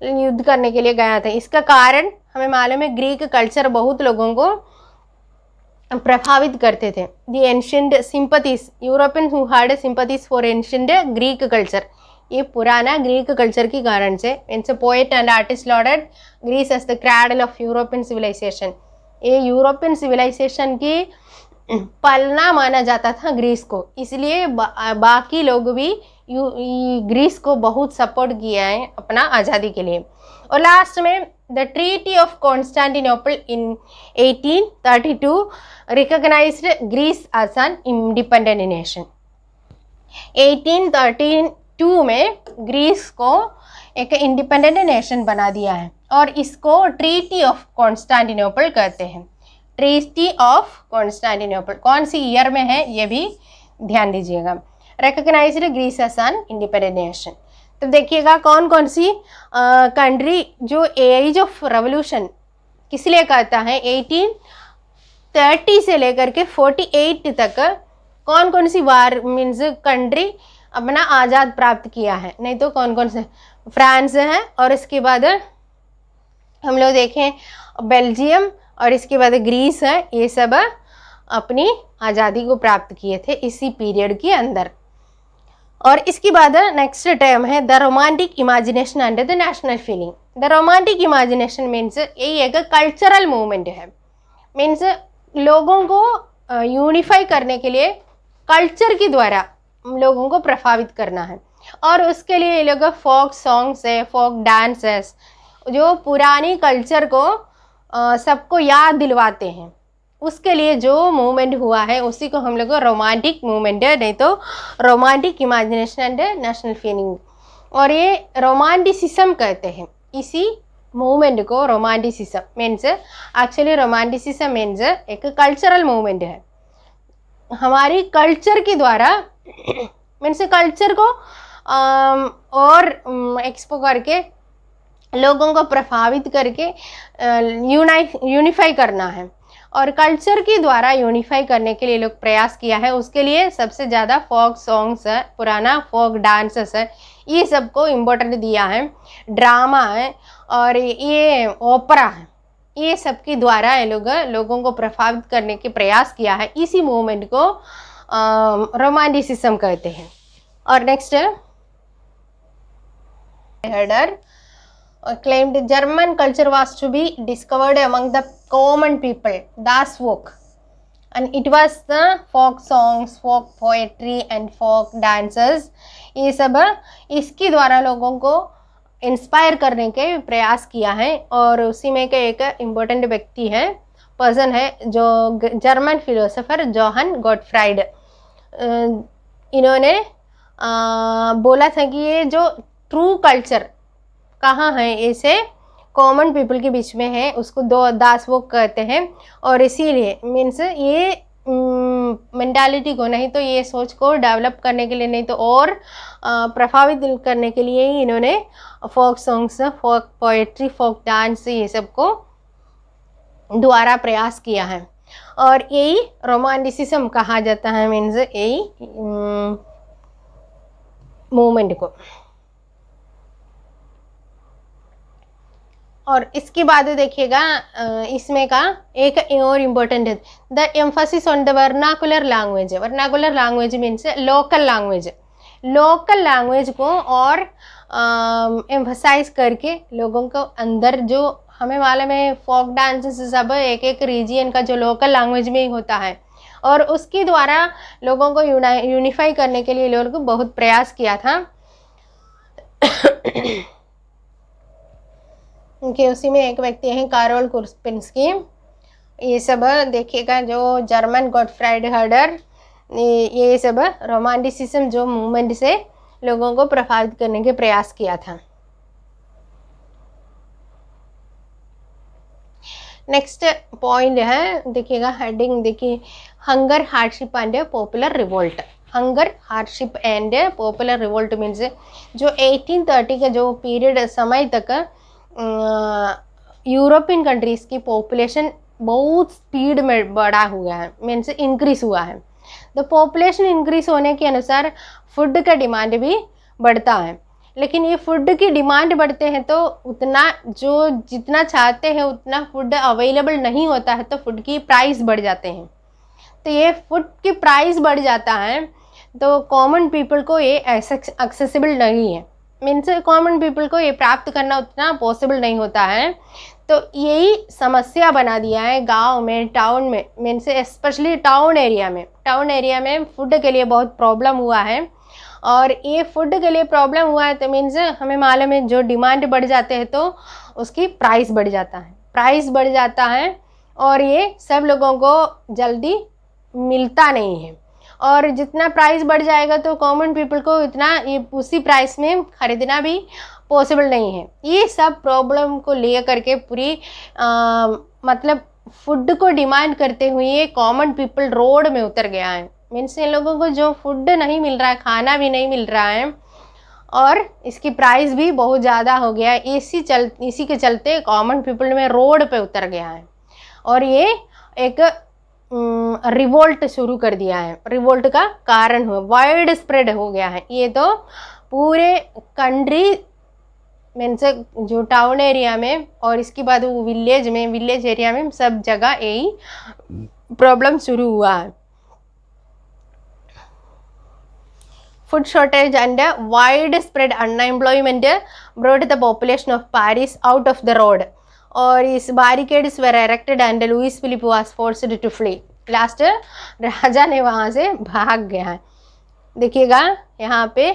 A: युद्ध करने के लिए गया था। इसका कारण हमें मालूम है, ग्रीक कल्चर बहुत लोगों को प्रभावित करते थे। The ancient sympathies, European who had sympathies for ancient Greek culture, ये पुराना ग्रीक कल्चर के कारण से। इनसे poet and artist lauded Greece as the cradle of European civilization, ये यूरोपियन सिविलाइजेशन की पलना माना जाता था ग्रीस को, इसलिए बाकी लोग भी ग्रीस को बहुत सपोर्ट किया है अपना आज़ादी के लिए। और लास्ट में the treaty of Constantinople in 1832 recognised Greece as an independent nation. 1832 में ग्रीस को एक इंडिपेंडेंट नेशन बना दिया है और इसको ट्रीटी ऑफ कॉन्स्टेंटिनोपल कहते हैं। ट्रीटी ऑफ कॉन्स्टेंटिनोपल कौन सी ईयर में है ये भी ध्यान दीजिएगा। Recognised Greece as an independent nation. तो देखिएगा कौन कौन सी कंट्री जो एज ऑफ रेवोल्यूशन किस लिए कहता है, 1830 से लेकर के 48 तक कौन कौन सी वार मीन्स कंट्री अपना आज़ाद प्राप्त किया है, नहीं तो कौन कौन से, फ्रांस है और इसके बाद हम लोग देखें बेल्जियम और इसके बाद ग्रीस है, ये सब अपनी आज़ादी को प्राप्त किए थे इसी पीरियड के अंदर। और इसके बाद नेक्स्ट टर्म है the romantic imagination and the national feeling. The romantic imagination means ये एक कल्चरल मूवमेंट है, मीन्स लोगों को यूनिफाई करने के लिए कल्चर के द्वारा लोगों को प्रभावित करना है। और उसके लिए ये लोग फोक सॉन्ग्स है, फोक डांस है, जो पुरानी कल्चर को सबको याद दिलवाते हैं, उसके लिए जो मूवमेंट हुआ है उसी को हम लोग रोमांटिक मूवमेंट है, नहीं तो romantic imagination and national feeling. और ये रोमांटिसिज्म कहते हैं इसी मूवमेंट को। Romanticism means actually romanticism means एक कल्चरल मूवमेंट है, हमारी कल्चर के द्वारा मीन्स कल्चर को और एक्सपो करके लोगों को प्रभावित करके यूनिफाई करना है। और कल्चर के द्वारा यूनिफाई करने के लिए लोग प्रयास किया है, उसके लिए सबसे ज़्यादा फोक सॉन्ग्स है, पुराना फोक डांसेस है, ये सबको इम्पोर्टेंट दिया है। ड्रामा है और ये ओपरा है, ये सब के द्वारा ये लोगों को प्रभावित करने के प्रयास किया है। इसी मूवमेंट को रोमांटिसिज्म कहते हैं। और next header claimed German culture was to be discovered among the common people, das Volk, and it was the folk songs, folk poetry and folk dances, ये सब इसके द्वारा लोगों को इंस्पायर करने के प्रयास किया है। और उसी में के एक इम्पोर्टेंट व्यक्ति है, पर्सन है, जो जर्मन फिलोसोफर जोहान गॉटफ्राइड, इन्होंने बोला था कि ये जो ट्रू कल्चर कहाँ है, ऐसे कॉमन पीपल के बीच में है, उसको दो दास वो कहते हैं। और इसीलिए मीन्स ये मेंटालिटी को, नहीं तो ये सोच को डेवलप करने के लिए, नहीं तो और प्रभावित करने के लिए ही इन्होंने फोक सॉन्ग्स, फोक पोएट्री, फोक डांस ये सब को द्वारा प्रयास किया है। और यही रोमांटिसिज्म कहा जाता है, मीन्स यही मूवमेंट को। और इसके बाद देखिएगा इसमें का एक और इम्पोर्टेंट है the emphasis on the vernacular language. Vernacular language means local language, local language को और एम्फसाइज करके लोगों को अंदर, जो हमें मालूम है फोक डांसेस सब एक एक रीजन का जो लोकल लैंग्वेज में ही होता है, और उसके द्वारा लोगों को यूनिफाई करने के लिए लोगों को बहुत प्रयास किया था। उनके उसी में एक व्यक्ति हैं कारोल कुर्स्पिंस्की। ये सब देखिएगा जो जर्मन गॉटफ्राइड हर्डर, ये सब रोमांटिसिज्म जो मूवमेंट से लोगों को प्रभावित करने के प्रयास किया था। नेक्स्ट पॉइंट है, देखिएगा हेडिंग देखिए, hunger hardship and popular revolt. Hunger hardship and popular revolt means जो 1830 का जो पीरियड समय तक यूरोपियन कंट्रीज़ की पॉपुलेशन बहुत स्पीड में बढ़ा हुआ है, मीन्स इंक्रीज हुआ है। तो पॉपुलेशन इंक्रीज होने के अनुसार फूड का डिमांड भी बढ़ता है, लेकिन ये फूड की डिमांड बढ़ते हैं तो उतना जो जितना चाहते हैं उतना फूड अवेलेबल नहीं होता है, तो फूड की प्राइस बढ़ जाते हैं। तो ये फूड की प्राइस बढ़ जाता है तो कॉमन पीपल को ये एक्सेसिबल नहीं है, मीन्स कॉमन पीपल को ये प्राप्त करना उतना पॉसिबल नहीं होता है। तो यही समस्या बना दिया है गांव में, टाउन में, मीन्स स्पेशली टाउन एरिया में फूड के लिए बहुत प्रॉब्लम हुआ है। और ये फूड के लिए प्रॉब्लम हुआ है तो मीन्स हमें मालूम है जो डिमांड बढ़ जाते हैं तो उसकी प्राइस बढ़ जाता है और ये सब लोगों को जल्दी मिलता नहीं है। और जितना प्राइस बढ़ जाएगा तो कॉमन पीपल को इतना ये उसी प्राइस में खरीदना भी पॉसिबल नहीं है। ये सब प्रॉब्लम को ले करके पूरी मतलब फूड को डिमांड करते हुए कॉमन पीपल रोड में उतर गया है। मीन्स इन लोगों को जो फूड नहीं मिल रहा है, खाना भी नहीं मिल रहा है और इसकी प्राइस भी बहुत ज़्यादा हो गया है। इसी के चलते कॉमन पीपल में रोड पे उतर गया है और ये एक रिवोल्ट शुरू कर दिया है। रिवोल्ट का कारण हुआ, वाइड स्प्रेड हो गया है ये तो पूरे कंट्री, मीन्स जो टाउन एरिया में और इसके बाद वो विलेज एरिया में सब जगह यही प्रॉब्लम शुरू हुआ है। Food shortage and widespread unemployment brought the population of Paris out of the road और इस barricades were erected and Louis Philippe was forced to flee. Last राजा ने वहाँ से भाग गया है। देखिएगा यहाँ पे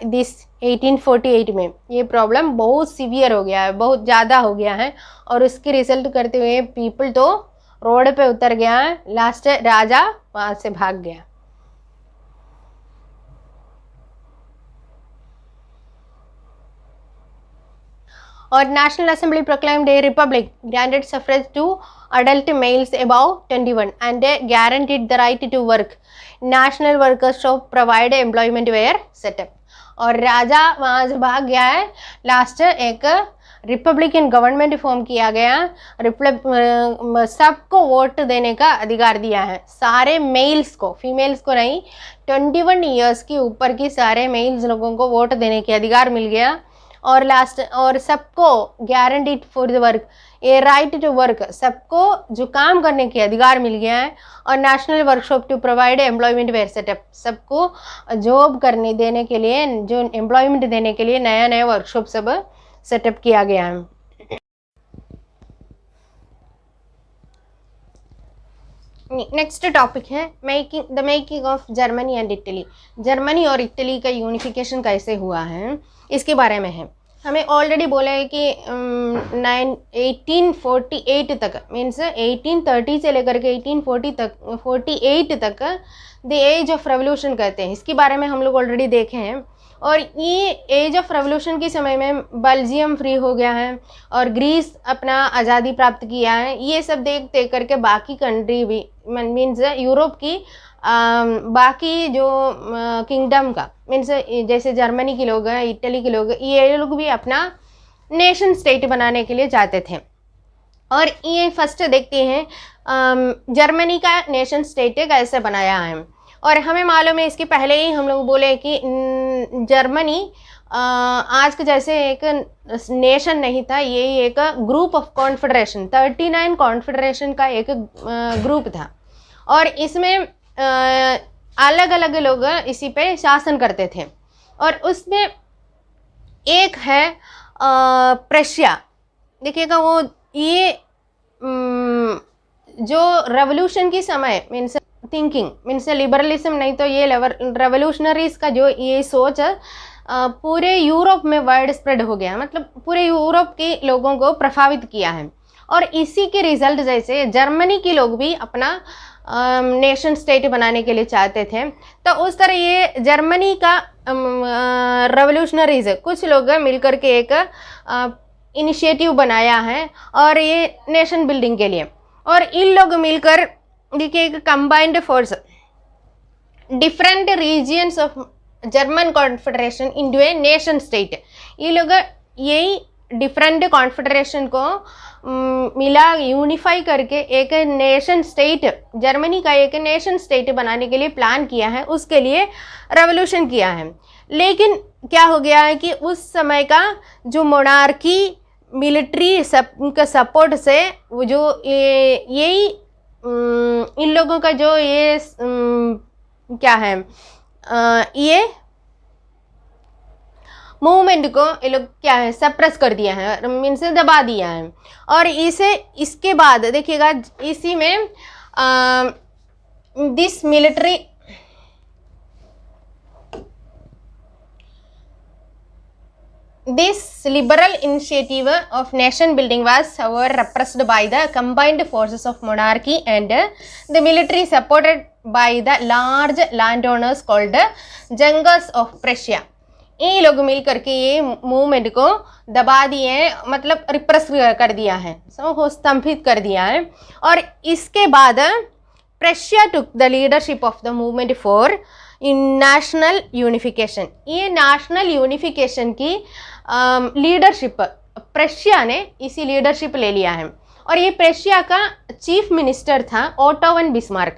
A: दिस 1848 में ये प्रॉब्लम बहुत सीवियर हो गया है, बहुत ज़्यादा हो गया है और उसके रिजल्ट करते हुए पीपल तो रोड पे उतर गया है। लास्ट राजा वहाँ से भाग गया। और national assembly proclaimed a republic, granted suffrage to adult males above 21 and guaranteed the right to work. National workers shop provide employment were set up. और राजा वहाँ से भाग गया है। लास्ट एक रिपब्लिकन गवर्नमेंट फॉर्म किया गया। सबको वोट देने का अधिकार दिया है, सारे मेल्स को, फीमेल्स को नहीं। 21 ईयर्स के ऊपर की सारे मेल्स लोगों को वोट देने के अधिकार मिल गया। और लास्ट और सबको guaranteed for the work, a right to work, सबको जो काम करने के अधिकार मिल गया है। और national workshop to provide employment were set up, सबको जॉब करने देने के लिए, जो एम्प्लॉयमेंट देने के लिए नया नया वर्कशॉप सब सेटअप किया गया है। नेक्स्ट टॉपिक है the making of Germany and Italy. Germany और इटली का यूनिफिकेशन कैसे हुआ है इसके बारे में है। हमें ऑलरेडी बोला है कि 1848 तक, मीन्स 1830 से लेकर के 1848 तक द एज ऑफ रेवोल्यूशन कहते हैं। इसके बारे में हम लोग ऑलरेडी देखे हैं। और ये एज ऑफ रेवोल्यूशन के समय में बेल्जियम फ्री हो गया है और ग्रीस अपना आज़ादी प्राप्त किया है। ये सब देख करके बाकी कंट्री भी, मीन्स यूरोप की बाकी जो किंगडम का, मीन्स जैसे जर्मनी के लोग हैं, इटली के लोग, ये लोग भी अपना नेशन स्टेट बनाने के लिए चाहते थे। और ये फर्स्ट देखते हैं जर्मनी का नेशन स्टेट कैसे बनाया है। और हमें मालूम है, इसके पहले ही हम लोग बोले कि जर्मनी आज के जैसे एक नेशन नहीं था, ये एक ग्रुप ऑफ कॉन्फेडरेशन, 39 कॉन्फेडरेशन का एक ग्रुप था। और इसमें अलग अलग लोग इसी पे शासन करते थे। और उसमें एक है प्रशिया। देखिएगा वो ये जो रेवोल्यूशन की समय मीन्स थिंकिंग, मीन्स लिबरलिज्म नहीं तो ये रेवोल्यूशनरीज का जो ये सोच पूरे यूरोप में वाइड स्प्रेड हो गया, मतलब पूरे यूरोप के लोगों को प्रभावित किया है। और इसी के रिजल्ट जैसे जर्मनी के लोग भी अपना नेशन स्टेट बनाने के लिए चाहते थे, तो उस तरह ये जर्मनी का रेवोल्यूशनरीज कुछ लोग मिलकर के एक इनिशिएटिव बनाया है और ये नेशन बिल्डिंग के लिए। और इन लोग मिलकर देखिए एक combined force, different regions of German confederation into a nation state. ये लोग यही डिफरेंट कॉन्फेडरेशन को मिला, यूनिफाई करके एक नेशन स्टेट, जर्मनी का एक नेशन स्टेट बनाने के लिए प्लान किया है, उसके लिए रेवोल्यूशन किया है। लेकिन क्या हो गया है कि उस समय का जो मोनार्की मिलिट्री सपोर्ट से वो जो यही इन लोगों का जो ये क्या है, ये मूवमेंट को ये लोग क्या है सप्रेस कर दिया है, मीन से दबा दिया है। और इसके बाद देखिएगा इसी में this military This liberal initiative of nation building was however repressed by the combined forces of monarchy and the military supported by the large landowners called Jungers of Prussia। ये लोग मिल करके ये मूवमेंट को दबा दिए हैं, मतलब रिप्रेस कर दिया है, स्तंभित कर दिया है। और इसके बाद Prussia took the leadership of the movement for national unification. ये नेशनल यूनिफिकेशन की लीडरशिप प्रशिया ने इसी लीडरशिप ले लिया है। और ये प्रशिया का चीफ मिनिस्टर था auto von Bismarck.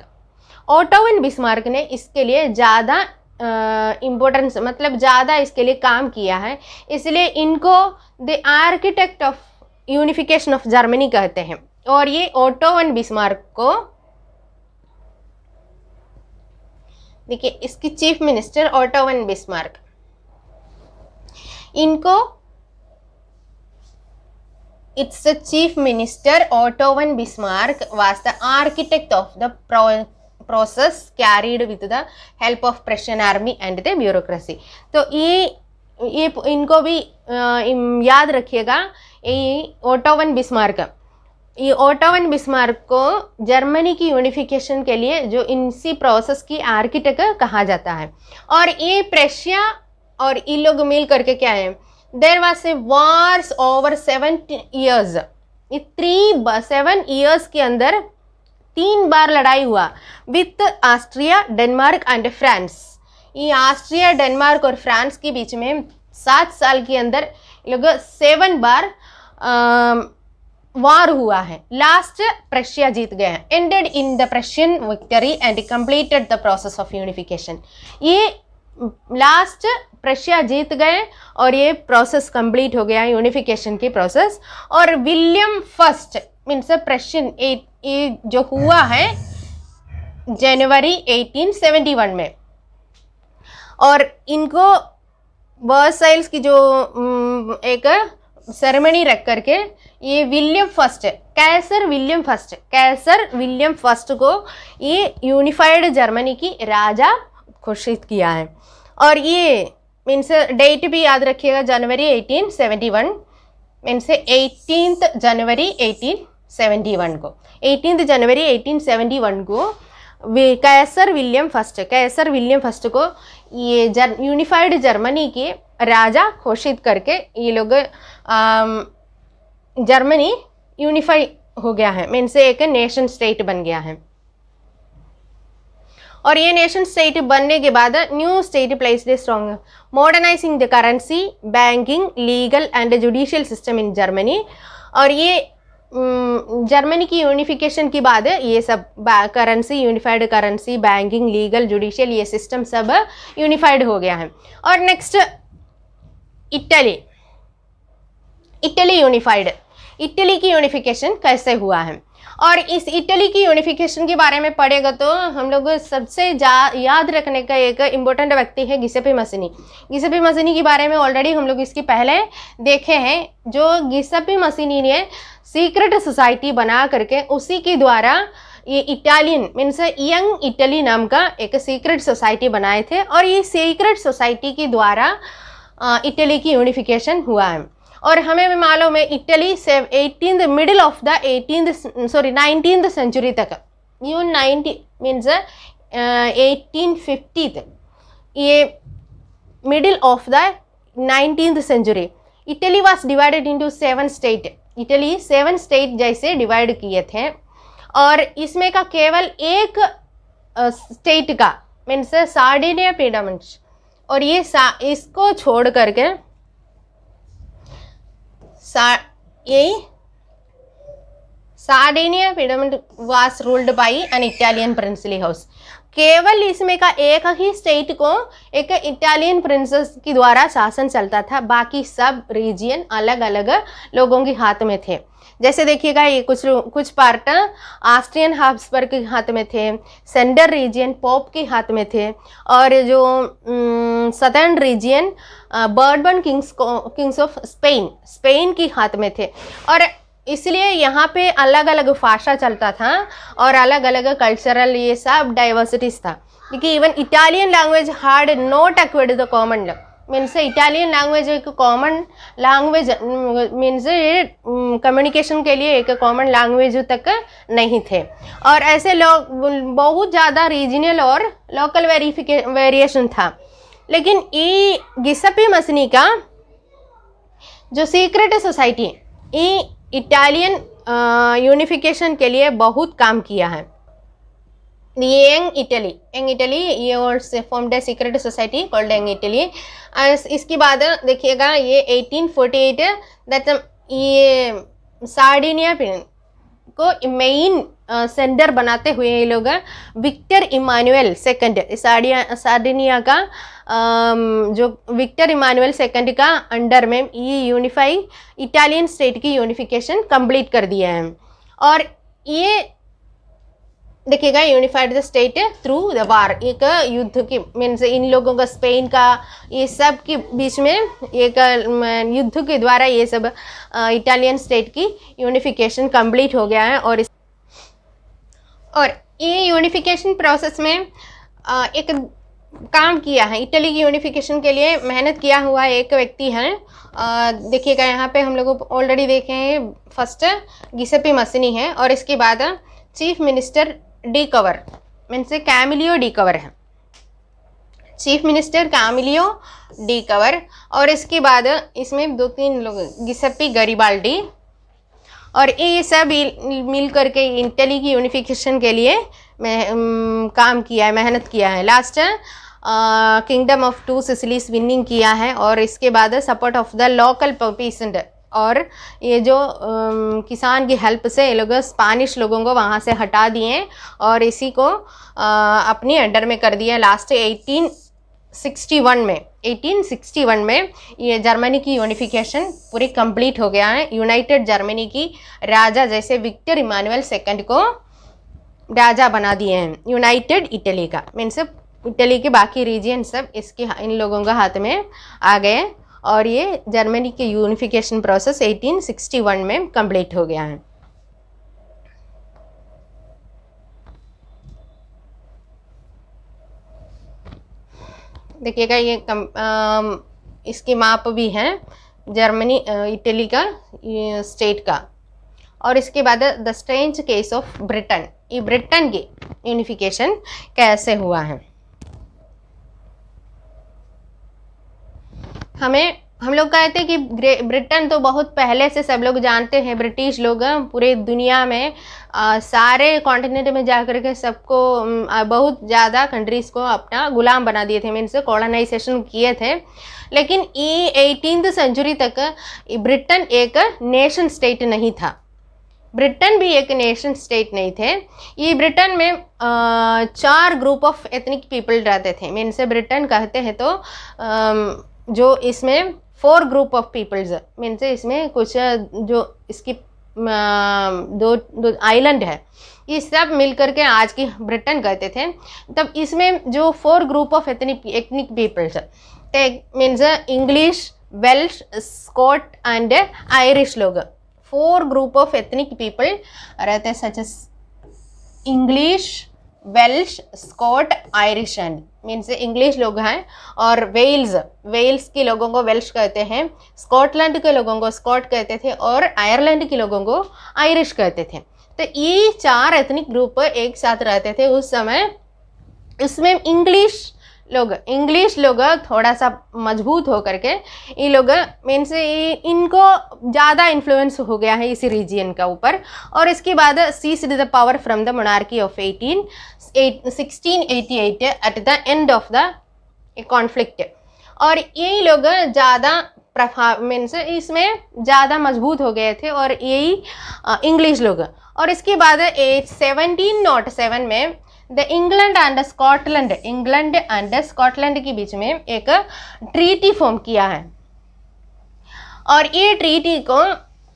A: Auto von Bismarck ने इसके लिए ज़्यादा इम्पोर्टेंस, मतलब ज़्यादा इसके लिए काम किया है, इसलिए इनको the architect of unification of Germany कहते हैं। और ये ओटो वन बिस्मार्क को, देखिए इसकी chief minister Otto von Bismarck, इनको its chief minister Otto von Bismarck was the architect of the process carried with the help of Prussian army and the bureaucracy. तो ये इनको भी याद रखिएगा, ये ओटो वन बिस्मार्क, ये ओटो वन बिस्मार्क को जर्मनी की यूनिफिकेशन के लिए जो इसी प्रोसेस की आर्किटेक्ट कहा जाता है। और ये प्रशिया और ये लोग मिल करके क्या है, there was a Wars over 7 years। ये 7 years के अंदर 3 बार लड़ाई हुआ with Austria, Denmark and France. ये ऑस्ट्रिया, डेनमार्क और फ्रांस के बीच में 7 साल के अंदर लोग 7 बार वार हुआ है। लास्ट प्रशिया जीत गए हैं, ended in the Prussian victory and completed the process of unification. ये लास्ट प्रशिया जीत गए और ये प्रोसेस कंप्लीट हो गया यूनिफिकेशन की प्रोसेस। और विलियम फर्स्ट मीन्स प्रशियन, ये जो हुआ है जनवरी 1871 में। और इनको वर्साइल्स की जो एक सेरेमनी रख करके ये विलियम फर्स्ट, कैसर विलियम फर्स्ट को ये यूनिफाइड जर्मनी की राजा घोषित किया है। और ये मीन्स डेट भी याद रखिएगा, जनवरी 1871 मीन्स 18 जनवरी 1871 को, 18 जनवरी 1871 को कैसर विलियम फर्स्ट को ये यूनिफाइड जर्मनी के राजा घोषित करके ये लोग जर्मनी यूनिफाई हो गया है, मीन्स एक नेशन स्टेट बन गया है। और ये नेशन स्टेट बनने के बाद new state placed a strong modernising the currency, banking, legal and judicial system in Germany. और ये जर्मनी की यूनिफिकेशन के बाद ये सब currency, unified currency, banking, legal, judicial, ये सिस्टम सब यूनिफाइड हो गया है। और नेक्स्ट इटली यूनिफाइड। इटली की यूनिफिकेशन कैसे हुआ है, और इस इटली की यूनिफिकेशन के बारे में पढ़ेगा तो हम लोग सबसे याद रखने का एक इम्पोर्टेंट व्यक्ति है गिसेपे मसिनी। गिसेपे मसिनी के बारे में ऑलरेडी हम लोग इसके पहले देखे हैं। जो गिसेपे मसिनी ने सीक्रेट सोसाइटी बना करके उसी के द्वारा ये इटालियन मीन्स यंग इटली नाम का एक सीक्रेट सोसाइटी बनाए थे। और ये सीक्रेट सोसाइटी के द्वारा इटली की यूनिफिकेशन हुआ है। और हमें भी मालूम है इटली से 19th सेंचुरी तक, इवन 90 मीन्स 1850 तक, ये middle of the 19th century Italy was divided into 7 state. Italy 7 state जैसे डिवाइड किए थे। और इसमें का केवल एक स्टेट का मीन्स सार्डिनिया पीडामेंट्स, और ये इसको छोड़ करके यही Sardinia pyramid was ruled by an Italian princely house. केवल इसमें का एक ही स्टेट को एक इटालियन प्रिंसेस के द्वारा शासन चलता था, बाकी सब रीजियन अलग अलग लोगों के हाथ में थे। जैसे देखिएगा ये कुछ पार्ट ऑस्ट्रियन हाब्सबर्ग के हाथ में थे, सेंटर रीजियन पोप के हाथ में थे, और जो southern region bourbon Kings of Spain के हाथ में थे। और इसलिए यहाँ पे अलग अलग भाषा चलता था और अलग अलग कल्चरल ये सब डाइवर्सिटीज था, क्योंकि even Italian language hard not acquired the common means Italian language एक कॉमन लैंग्वेज मीन्स कम्युनिकेशन के लिए एक कॉमन लैंग्वेज तक नहीं थे। और ऐसे लोग बहुत ज़्यादा रीजनल और लोकल वेरिएशन था। लेकिन ये गिसेप्पे मसनी का जो सीक्रेट सोसाइटी ये इटालियन यूनिफिकेशन के लिए बहुत काम किया है। यंग इटली ये और से formed a secret society called young Italy. इसके बाद देखिएगा ये 1848 दैट ये सार्डिनिया को मेन सेंटर बनाते हुए ये लोग विक्टर इमानुएल सेकंड सार्डिनिया का जो विक्टर इमानुएल सेकंड का अंडर में ये यूनिफाई इटालियन स्टेट की यूनिफिकेशन कंप्लीट कर दिया है। और ये देखिएगा unified the state through the war, एक युद्ध की मीन्स इन लोगों का स्पेन का ये सब के बीच में एक युद्ध के द्वारा ये सब इटालियन स्टेट की यूनिफिकेशन कंप्लीट हो गया है। और ये यूनिफिकेशन प्रोसेस में एक काम किया है, इटली की यूनिफिकेशन के लिए मेहनत किया हुआ एक व्यक्ति है। देखिएगा यहाँ पे हम लोग ऑलरेडी देखे हैं, फर्स्ट गिसेप्पे मसनी है और इसके बाद chief minister de Cavour means Camillo de Cavour है, chief minister Camillo de Cavour. और इसके बाद इसमें 2-3 लोग गिसेप्पे गरिबाल्डी, और ये सब मिल करके इटली की यूनिफिकेशन के लिए काम किया है, मेहनत किया है। Last kingdom of 2 Sicilies winning किया है। और इसके बाद support of the local pheasant, और ये जो किसान की हेल्प से ये लोग स्पेनिश लोगों को वहाँ से हटा दिए और इसी को अपनी अंडर में कर दिया। लास्ट 1861 में ये जर्मनी की यूनिफिकेशन पूरी कंप्लीट हो गया है। यूनाइटेड जर्मनी की राजा जैसे विक्टर इमानुएल सेकंड को राजा बना दिए हैं। यूनाइटेड इटली का मीन्स इटली के बाकी रीजन सब इसके इन लोगों का हाथ में आ गए और ये जर्मनी के यूनिफिकेशन प्रोसेस 1861 में कंप्लीट हो गया है। देखिएगा ये इसकी माप भी है जर्मनी इटली का स्टेट का। और इसके बाद the strange case of Britain, ये ब्रिटेन की यूनिफिकेशन कैसे हुआ है। हम लोग कहते हैं कि ब्रिटेन तो बहुत पहले से सब लोग जानते हैं, ब्रिटिश लोग पूरे दुनिया में सारे कॉन्टिनेंट में जा कर के सबको बहुत ज़्यादा कंट्रीज़ को अपना गुलाम बना दिए थे, मीन्स कॉलोनाइजेशन किए थे। लेकिन ये 18वीं सेंचुरी तक ब्रिटेन एक नेशन स्टेट नहीं था, ब्रिटेन भी एक नेशन स्टेट नहीं थे। ये ब्रिटेन में 4 ग्रुप ऑफ एथनिक पीपल रहते थे, मीन्स ब्रिटेन कहते हैं तो जो इसमें 4 ग्रुप ऑफ पीपल्स मीन्स इसमें कुछ जो इसकी दो आइलैंड है ये सब मिल करके आज की ब्रिटेन कहते थे। तब इसमें जो 4 group of ethnic peoples means English, Welsh, Scot and Irish लोग, 4 ग्रुप ऑफ एथनिक पीपल रहते हैं, such as English, Welsh, Scot, Irish and means English लोग हैं। और वेल्स के लोगों को वेल्श कहते हैं, स्कॉटलैंड के लोगों को स्कॉट कहते थे और आयरलैंड के लोगों को आयरिश कहते थे। तो ये 4 एथनिक ग्रुप एक साथ रहते थे उस समय। इसमें इंग्लिश लोग थोड़ा सा मजबूत हो करके ये लोग मीन्स इनको ज़्यादा इन्फ्लुएंस हो गया है इसी रीजन का ऊपर। और इसके बाद seized the power from the monarchy of 1688 at the end of the conflict. और ये लोग ज़्यादा प्रभाव मीन्स इसमें ज़्यादा मजबूत हो गए थे, और यही इंग्लिश लोग। और इसके बाद 1707 में द इंग्लैंड एंड स्कॉटलैंड के बीच में एक ट्रीटी फॉर्म किया है, और ये ट्रीटी को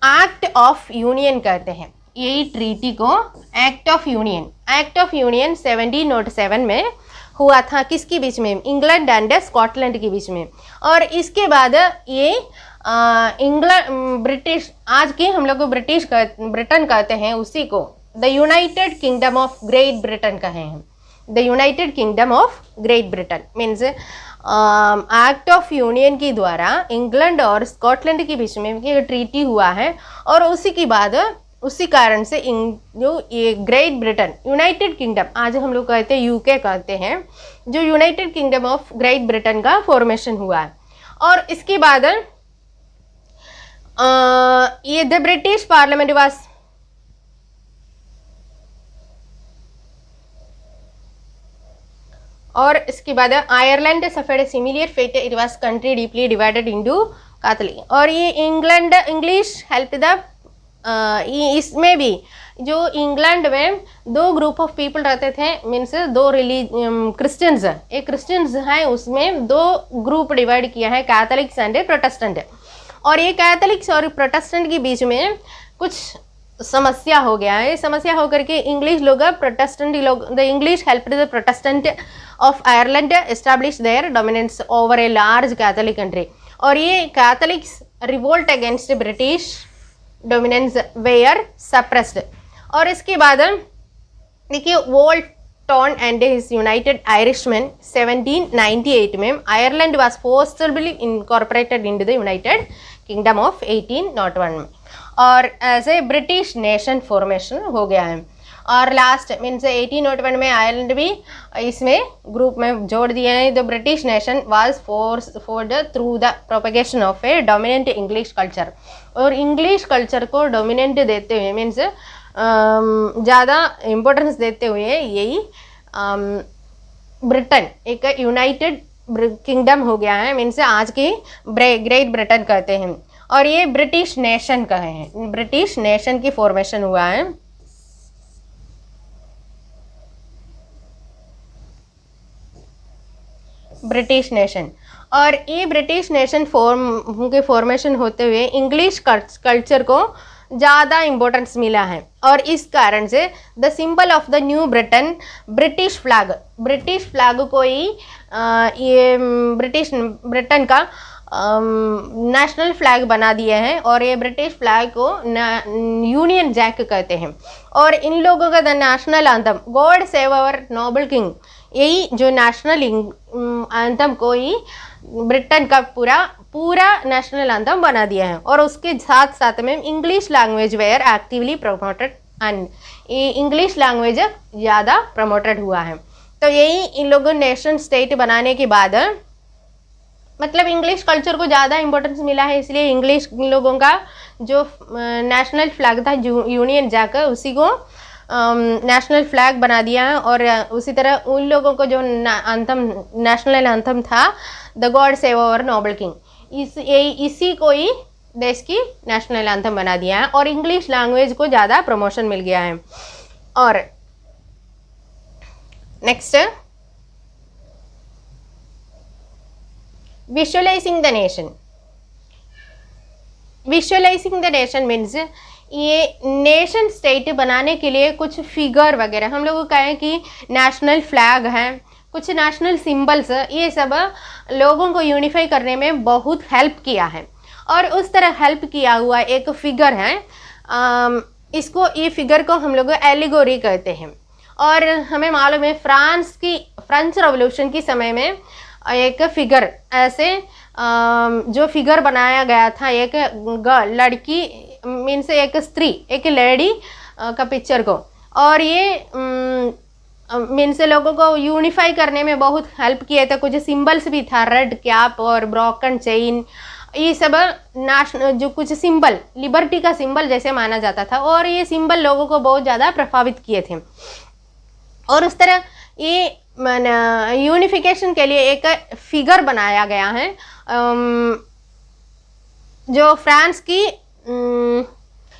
A: एक्ट ऑफ यूनियन कहते हैं। यही ट्रीटी को एक्ट ऑफ यूनियन 1707 में हुआ था, किसके बीच में? इंग्लैंड एंड स्कॉटलैंड के बीच में। और इसके बाद ये ब्रिटिश, आज के हम लोग ब्रिटेन कहते हैं उसी को the United Kingdom of great Britain कहे हैं। The United Kingdom of great Britain means act of union के द्वारा इंग्लैंड और स्कॉटलैंड के बीच में ये ट्रीटी हुआ है, और उसी के बाद उसी कारण से जो ये ग्रेट ब्रिटेन यूनाइटेड किंगडम, आज हम लोग कहते हैं यूके कहते हैं, जो United Kingdom of great Britain का फॉर्मेशन हुआ है। और इसके बाद ये द ब्रिटिश पार्लियामेंट वाज और इसके बाद Ireland suffered similar fate, it was country deeply divided into Catholic. और ये इंग्लिश हेल्प द इसमें भी जो इंग्लैंड में दो ग्रुप ऑफ पीपल रहते थे, मीन्स दो क्रिश्चियंस, एक क्रिश्चियंस हैं, उसमें दो ग्रुप डिवाइड किया है, कैथोलिक्स एंड प्रोटेस्टेंट। और ये कैथोलिक्स और प्रोटेस्टेंट के बीच में कुछ समस्या हो गया है। समस्या होकर के इंग्लिश लोग the English helped the Protestant of Ireland establish their dominance over a large Catholic country. और ये Catholics revolt against British dominance were suppressed. और इसके बाद देखिए Wolton and his United Irishman 1798 में Ireland was forcibly incorporated into the United Kingdom of 1801 में, और as a British nation formation हो गया है। और लास्ट मीन्स 1801 में आयरलैंड भी इसमें ग्रुप में जोड़ दिए हैं। The British nation was forced through the propagation of A dominant English culture. और इंग्लिश कल्चर को डोमिनेंट देते हुए मीन्स ज़्यादा इम्पोर्टेंस देते हुए यही ब्रिटेन एक यूनाइटेड किंगडम हो गया है, मीन्स आज की ग्रेट ब्रिटेन कहते हैं। और ये ब्रिटिश नेशन कहे हैं, ब्रिटिश नेशन की फॉर्मेशन हुआ है। ब्रिटिश नेशन, और ये ब्रिटिश नेशन के फॉर्मेशन होते हुए इंग्लिश कल्चर को ज़्यादा इम्पोर्टेंस मिला है। और इस कारण से the symbol of the new Britain British flag को ही ये ब्रिटेन का नेशनल फ्लैग बना दिए हैं। और ये ब्रिटिश फ्लैग को यूनियन जैक कहते हैं। और इन लोगों का the national anthem God save our noble king, यही जो नेशनल एंथम को ही ब्रिटेन का पूरा नेशनल एंथम बना दिया है। और उसके साथ साथ में English language were actively promoted, and English language ज़्यादा प्रमोटेड हुआ है। तो यही इन लोगों नेशन स्टेट बनाने के बाद मतलब इंग्लिश कल्चर को ज़्यादा इम्पोर्टेंस मिला है, इसलिए इंग्लिश लोगों का जो नेशनल फ्लैग था यूनियन जैक, उसी को नेशनल फ्लैग बना दिया है। और उसी तरह उन लोगों को जो नेशनल एंथम था the God save our noble king, इसी को ही देश की नेशनल एंथम बना दिया है। और इंग्लिश लैंग्वेज को ज़्यादा प्रमोशन मिल गया है। और next visualising the nation. Visualising the nation means ये नेशन स्टेट बनाने के लिए कुछ फिगर वगैरह हम लोग को कहें कि नेशनल फ्लैग है, कुछ नेशनल सिंबल्स, ये सब लोगों को यूनिफाई करने में बहुत हेल्प किया है। और उस तरह हेल्प किया हुआ एक फिगर है, ये फिगर को हम लोग एलिगोरी कहते हैं। और हमें मालूम है फ्रेंच रेवोल्यूशन के समय में एक फिगर ऐसे जो फिगर बनाया गया था, एक लड़की मीन्स एक स्त्री, एक लेडी का पिक्चर को, और ये मीन्स लोगों को यूनिफाई करने में बहुत हेल्प किए थे। कुछ सिंबल्स भी था, रेड कैप और ब्रोकन चेन, ये सब जो कुछ सिंबल लिबर्टी का सिंबल जैसे माना जाता था। और ये सिंबल लोगों को बहुत ज़्यादा प्रभावित किए थे। और उस तरह ये यूनिफिकेशन के लिए एक फिगर बनाया गया है। जो फ्रांस की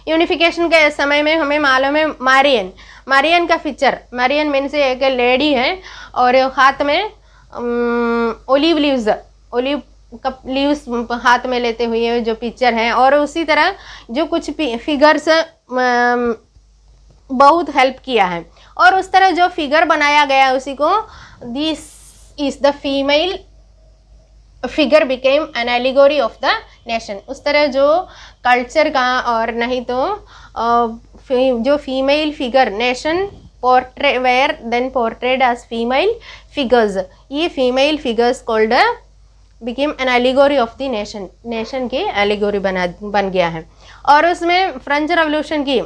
A: यूनिफिकेशन के समय में हमें मालूम है मारियन का पिक्चर, मारियन मीन्स एक लेडी है और हाथ में ओलिव का लीव्स हाथ में लेते हुए जो पिक्चर है, और उसी तरह जो कुछ फिगर्स बहुत हेल्प किया है, और उस तरह जो फिगर बनाया गया उसी को this is the female figure became an allegory of the nation. उस तरह जो कल्चर का और नहीं तो जो female figure nation portray were then portrayed as female figures, ये female figures called became an allegory of the nation की एलिगोरी बन गया है। और उसमें फ्रेंच रेवोल्यूशन की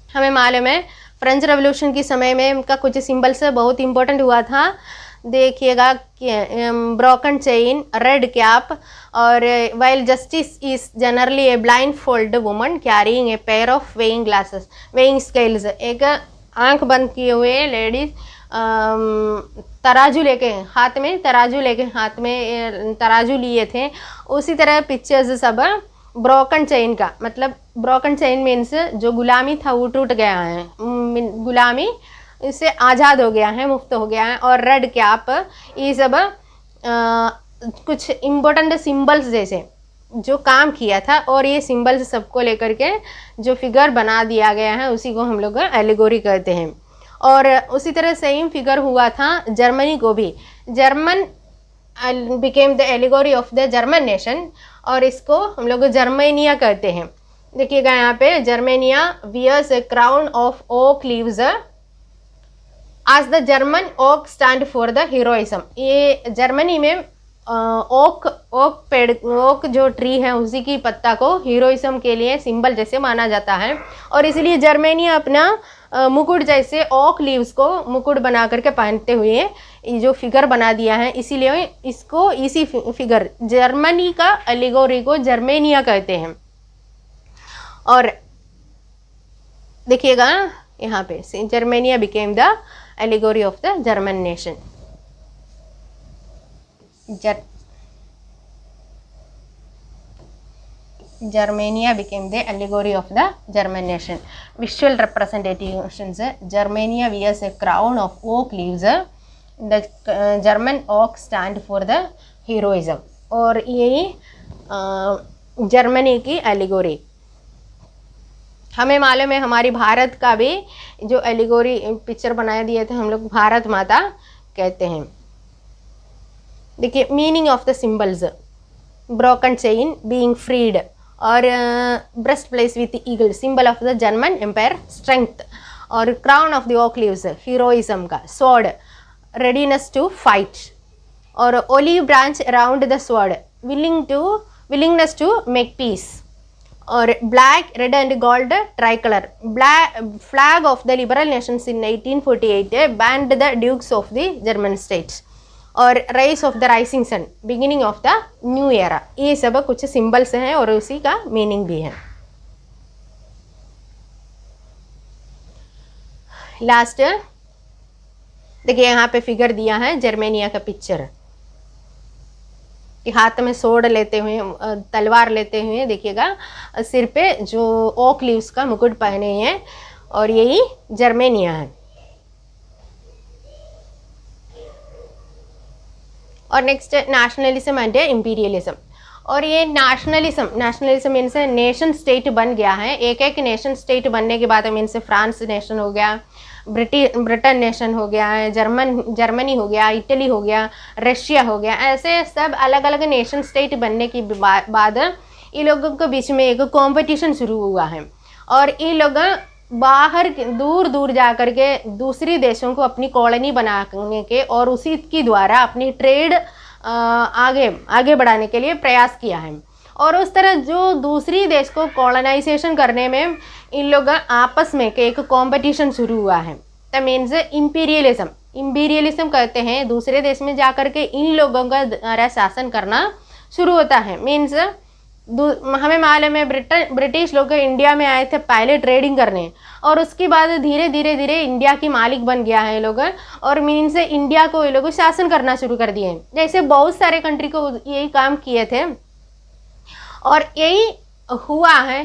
A: हमें मालूम है, फ्रेंच रेवोल्यूशन के समय में उनका कुछ सिंबल्स बहुत इंपॉर्टेंट हुआ था। देखिएगा ब्रोकन चेन, रेड कैप, और while justice is generally a blind fold woman carrying a pair of weighing glasses, weighing scales, एक आंख बंद किए हुए लेडीज तराजू लेके हाथ में तराजू लिए थे। उसी तरह पिक्चर्स सब ब्रोकन चेन का मतलब, ब्रोकन चेन मीन्स जो गुलामी था वो टूट गया है, गुलामी इससे आज़ाद हो गया है, मुक्त हो गया है। और रेड कैप, ये सब कुछ इम्पोर्टेंट सिंबल्स जैसे जो काम किया था, और ये सिंबल्स सबको लेकर के जो फिगर बना दिया गया है उसी को हम लोग एलिगोरी कहते हैं। और उसी तरह सेम फिगर हुआ था जर्मनी को भी, German became the allegory of the German nation, और इसको हम लोग जर्मेनिया कहते हैं। देखिएगा यहाँ पे Germania wears a crown of oak leaves as the German oak stand for the heroism. ये जर्मनी में ओक जो ट्री है उसी की पत्ता को हीरोइज्म के लिए सिंबल जैसे माना जाता है, और इसलिए जर्मेनिया अपना मुकुट जैसे ओक लीव्स को मुकुट बना करके पहनते हुए ये जो फिगर बना दिया है, इसीलिए इसको इसी फिगर जर्मनी का एलिगोरी को जर्मेनिया कहते हैं। और देखिएगा यहाँ पे Germania became the allegory of the German nation. Germania became the allegory of the German nation. Visual representations, Germania wears a crown of oak leaves. The German oak stand for the heroism. और यही Germany की allegory. हमें मालूम है हमारी भारत का भी जो एलिगोरी पिक्चर बनाए दिए थे हम लोग भारत माता कहते हैं। देखिए meaning of the symbols, broken chains being freed, और breastplate with eagle symbol of the German empire strength, और crown of the oak leaves heroism का, स्वॉर्ड रेडीनेस टू फाइट, और olive branch around the sword willingness to make peace, और black red and gold tricolour flag of the liberal nations in 1848 banned the dukes of the German states, और rise of the rising sun beginning of the new era. ये सब कुछ symbols हैं और उसी का meaning भी है। लास्ट देखिए यहाँ पे फिगर दिया है जर्मेनिया का पिक्चर, कि हाथ में सोड लेते हुए तलवार लेते हुए देखिएगा सिर पे जो ओक लीव्स का मुकुट पहने हैं, और यही जर्मेनिया है। और नेक्स्ट नेशनलिज्म एंड इम्पीरियलिज्म, और ये नेशनलिज्म मीन्स नेशन स्टेट बन गया है। एक एक नेशन स्टेट बनने के बाद मीन्स फ्रांस नेशन हो गया, ब्रिटेन नेशन हो गया है, जर्मनी हो गया, इटली हो गया, रशिया हो गया, ऐसे सब अलग अलग नेशन स्टेट बनने के बाद ये लोगों के बीच में एक कंपटीशन शुरू हुआ है, और ये लोग बाहर दूर दूर जा कर के दूसरी देशों को अपनी कॉलोनी बनाने के और उसी के द्वारा अपनी ट्रेड आगे बढ़ाने के लिए प्रयास किया है। और उस तरह जो दूसरी देश को कॉलोनाइजेशन करने में इन लोग आपस में एक कंपटीशन शुरू हुआ है। द मीन्स इम्पीरियलिज्म कहते हैं दूसरे देश में जा कर के इन लोगों का द्वारा शासन करना शुरू होता है। मीन्स हमें मालूम है ब्रिटिश लोग इंडिया में आए थे पहले ट्रेडिंग करने, और उसके बाद धीरे धीरे इंडिया की मालिक बन गया है ये लोग, और मीन्स इंडिया को ये लोग शासन करना शुरू कर दिए। जैसे बहुत सारे कंट्री को यही काम किए थे, और यही हुआ है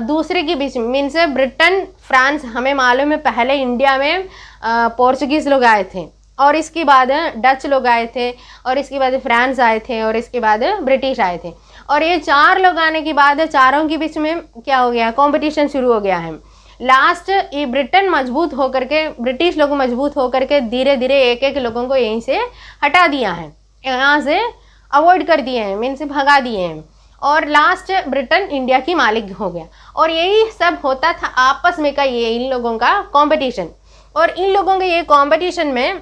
A: दूसरे के बीच में, मीन्स ब्रिटेन फ्रांस, हमें मालूम है पहले इंडिया में पोर्चुगीज़ लोग आए थे और इसके बाद डच लोग आए थे और इसके बाद फ्रांस आए थे और इसके बाद ब्रिटिश आए थे। और ये 4 लोग आने के बाद चारों के बीच में क्या हो गया, कंपटीशन शुरू हो गया है। लास्ट ये ब्रिटेन मजबूत होकर के, ब्रिटिश लोग मजबूत होकर के धीरे धीरे एक एक लोगों को यहीं से हटा दिया है, यहाँ से अवॉइड कर दिए हैं, मीन्स भगा दिए हैं और लास्ट ब्रिटेन इंडिया की मालिक हो गया। और यही सब होता था आपस में का, ये इन लोगों का कंपटीशन। और इन लोगों के ये कंपटीशन में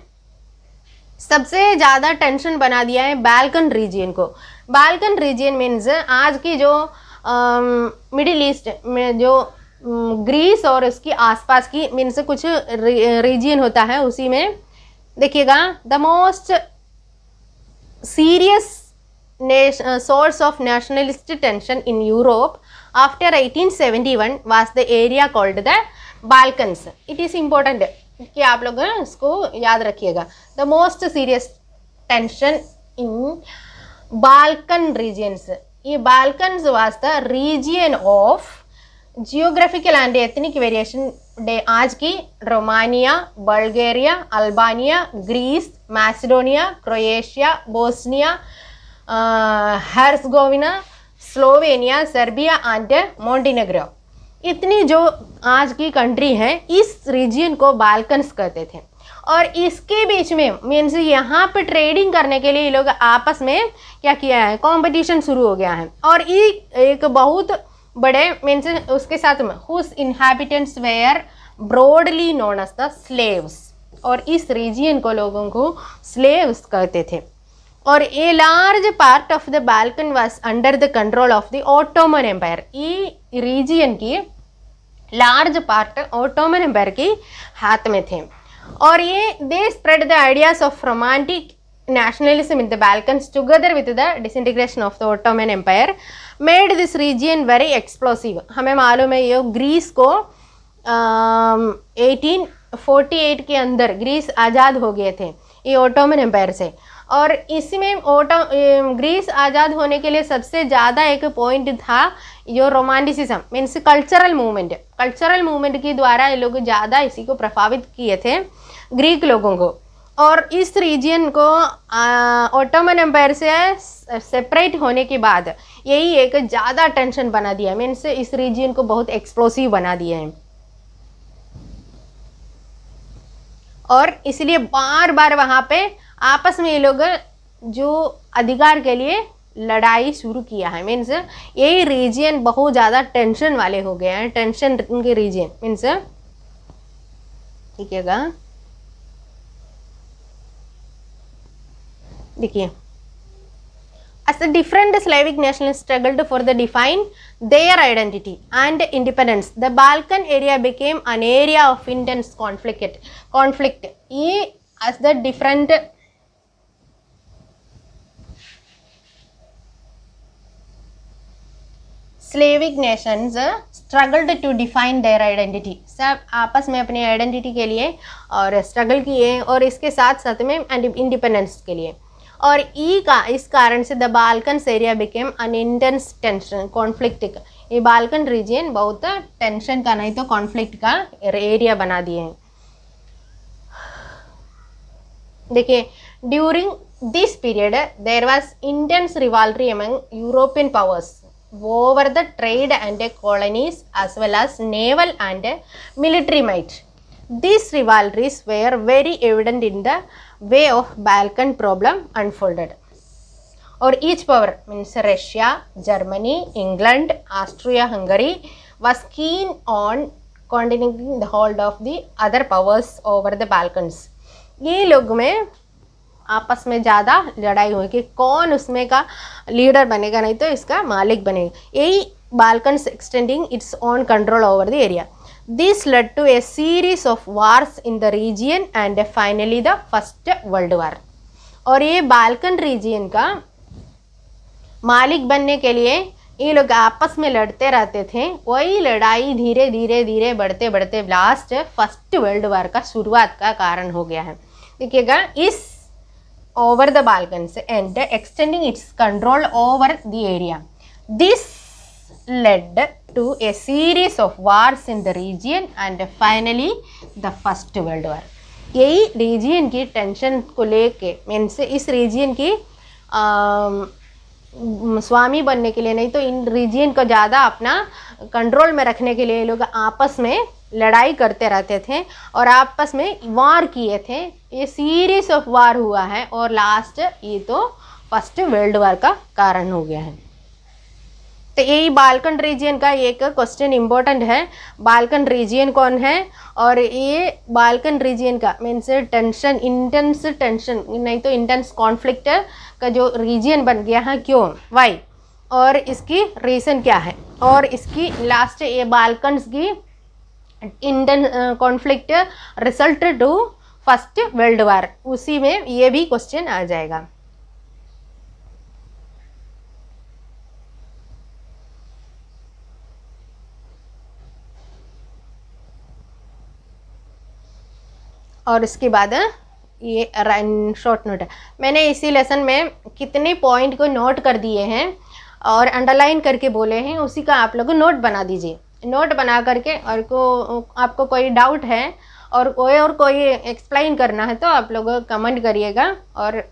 A: सबसे ज़्यादा टेंशन बना दिया है बाल्कन रीजियन को। बाल्कन रीजियन मीन्स आज की जो मिडिल ईस्ट में जो ग्रीस और उसकी आसपास की मीन्स कुछ रीजियन होता है, उसी में देखिएगा the most serious source of nationalist tension in Europe after 1871 was the area called the Balkans. It is important कि आप लोग इसको याद रखिएगा। The most serious tension in Balkan regions. ये Balkans was the region of geographical and ethnic variation आज की Romania, Bulgaria, Albania, Greece, Macedonia, Croatia, Bosnia, Herzegovina, Slovenia, Serbia and Montenegro, इतनी जो आज की कंट्री है इस रीजन को बाल्कन्स कहते थे। और इसके बीच में मीन्स यहाँ पे ट्रेडिंग करने के लिए ये लोग आपस में क्या किया है, कंपटीशन शुरू हो गया है। और ये एक बहुत बड़े मीन्स उसके साथ में whose inhabitants were broadly known as the Slavs, और इस रीजन को लोगों को स्लेव्स कहते थे। और a large part of the Balkan was under the control of the Ottoman empire. ये रीजन की लार्ज पार्ट ऑटोमन एम्पायर के हाथ में थे। और ये they spread the ideas of romantic nationalism in the Balkans together with the disintegration of the Ottoman Empire made this region very explosive. हमें मालूम है ये ग्रीस को 1848 के अंदर ग्रीस आज़ाद हो गए थे ये ऑटोमन एम्पायर से। और इसमें ग्रीस आज़ाद होने के लिए सबसे ज़्यादा एक पॉइंट था जो रोमांटिसिज्म मीन्स कल्चरल मूवमेंट के द्वारा ये लोग ज़्यादा इसी को प्रभावित किए थे ग्रीक लोगों को। और इस रीजन को ऑटोमन एम्पायर से सेपरेट होने के बाद यही एक ज़्यादा टेंशन बना दिया, मीन्स इस रीजन को बहुत एक्सप्लोसिव बना दिया है। और इसलिए बार बार वहाँ पे आपस में ये लोग जो अधिकार के लिए लड़ाई शुरू किया है, मीन्स यही रीजन बहुत ज़्यादा टेंशन वाले हो गए हैं, टेंशन के रीजन मीन्स ठीक है। देखिए as the different Slavic nations struggled for the define their identity and independence, the Balkan area became an area of intense conflict. ये as the different Slavic nations struggled to define their identity, सब आपस में अपनी identity के लिए और struggle किए और इसके साथ साथ में इंडिपेंडेंस के लिए। और इस कारण से the Balkans area became an intense tension conflict. ये बाल्कन रीजन बहुत टेंशन का नहीं तो कॉन्फ्लिक्ट का एरिया बना दिए हैं। देखिए during this period there was intense रिवाल्ट्री among European powers over the trade and colonies as well as naval and military might. These rivalries were very evident in the way of Balkan problem unfolded. Or each power means Russia, Germany, England, Austria-Hungary was keen on continuing the hold of the other powers over the Balkans. ये लोग में आपस में ज़्यादा लड़ाई हुई कि कौन उसमें का लीडर बनेगा नहीं तो इसका मालिक बनेगा। यही Balkans extending its own control over the area. This led to a series of wars in the region and finally the First World War. और ये बाल्कन रीजन का मालिक बनने के लिए ये लोग आपस में लड़ते रहते थे। वही लड़ाई धीरे धीरे बढ़ते बढ़ते लास्ट फर्स्ट वर्ल्ड वार का शुरुआत का कारण हो गया है। देखिएगा इस over the Balkans and extending its control over the area this led to a series of wars in the region and finally the first world war. यही रीजियन की टेंशन को लेके मीन्स इस रीजियन की स्वामी बनने के लिए, नहीं तो इन रीजियन को ज़्यादा अपना कंट्रोल में रखने के लिए ये लोग आपस में लड़ाई करते रहते थे और आपस में वार किए थे। ये सीरीज ऑफ वार हुआ है और लास्ट ये तो फर्स्ट वर्ल्ड वार का कारण हो गया है। तो यही बाल्कन रीजियन का एक क्वेश्चन इम्पोर्टेंट है, बाल्कन रीजियन कौन है और ये बाल्कन रीजियन का मीन्स टेंशन, इंटेंस टेंशन नहीं तो इंटेंस कॉन्फ्लिक्ट का जो रीजियन बन गया है, क्यों, वाई, और इसकी रीज़न क्या है, और इसकी लास्ट ये बाल्कन्स की intense conflict result to first world war, उसी में ये भी क्वेश्चन आ जाएगा। और इसके बाद ये शॉर्ट नोट है, मैंने इसी लेसन में कितने पॉइंट को नोट कर दिए हैं और अंडरलाइन करके बोले हैं, उसी का आप लोग नोट बना दीजिए। नोट बना करके और आपको कोई डाउट है और कोई एक्सप्लेन करना है तो आप लोग कमेंट करिएगा और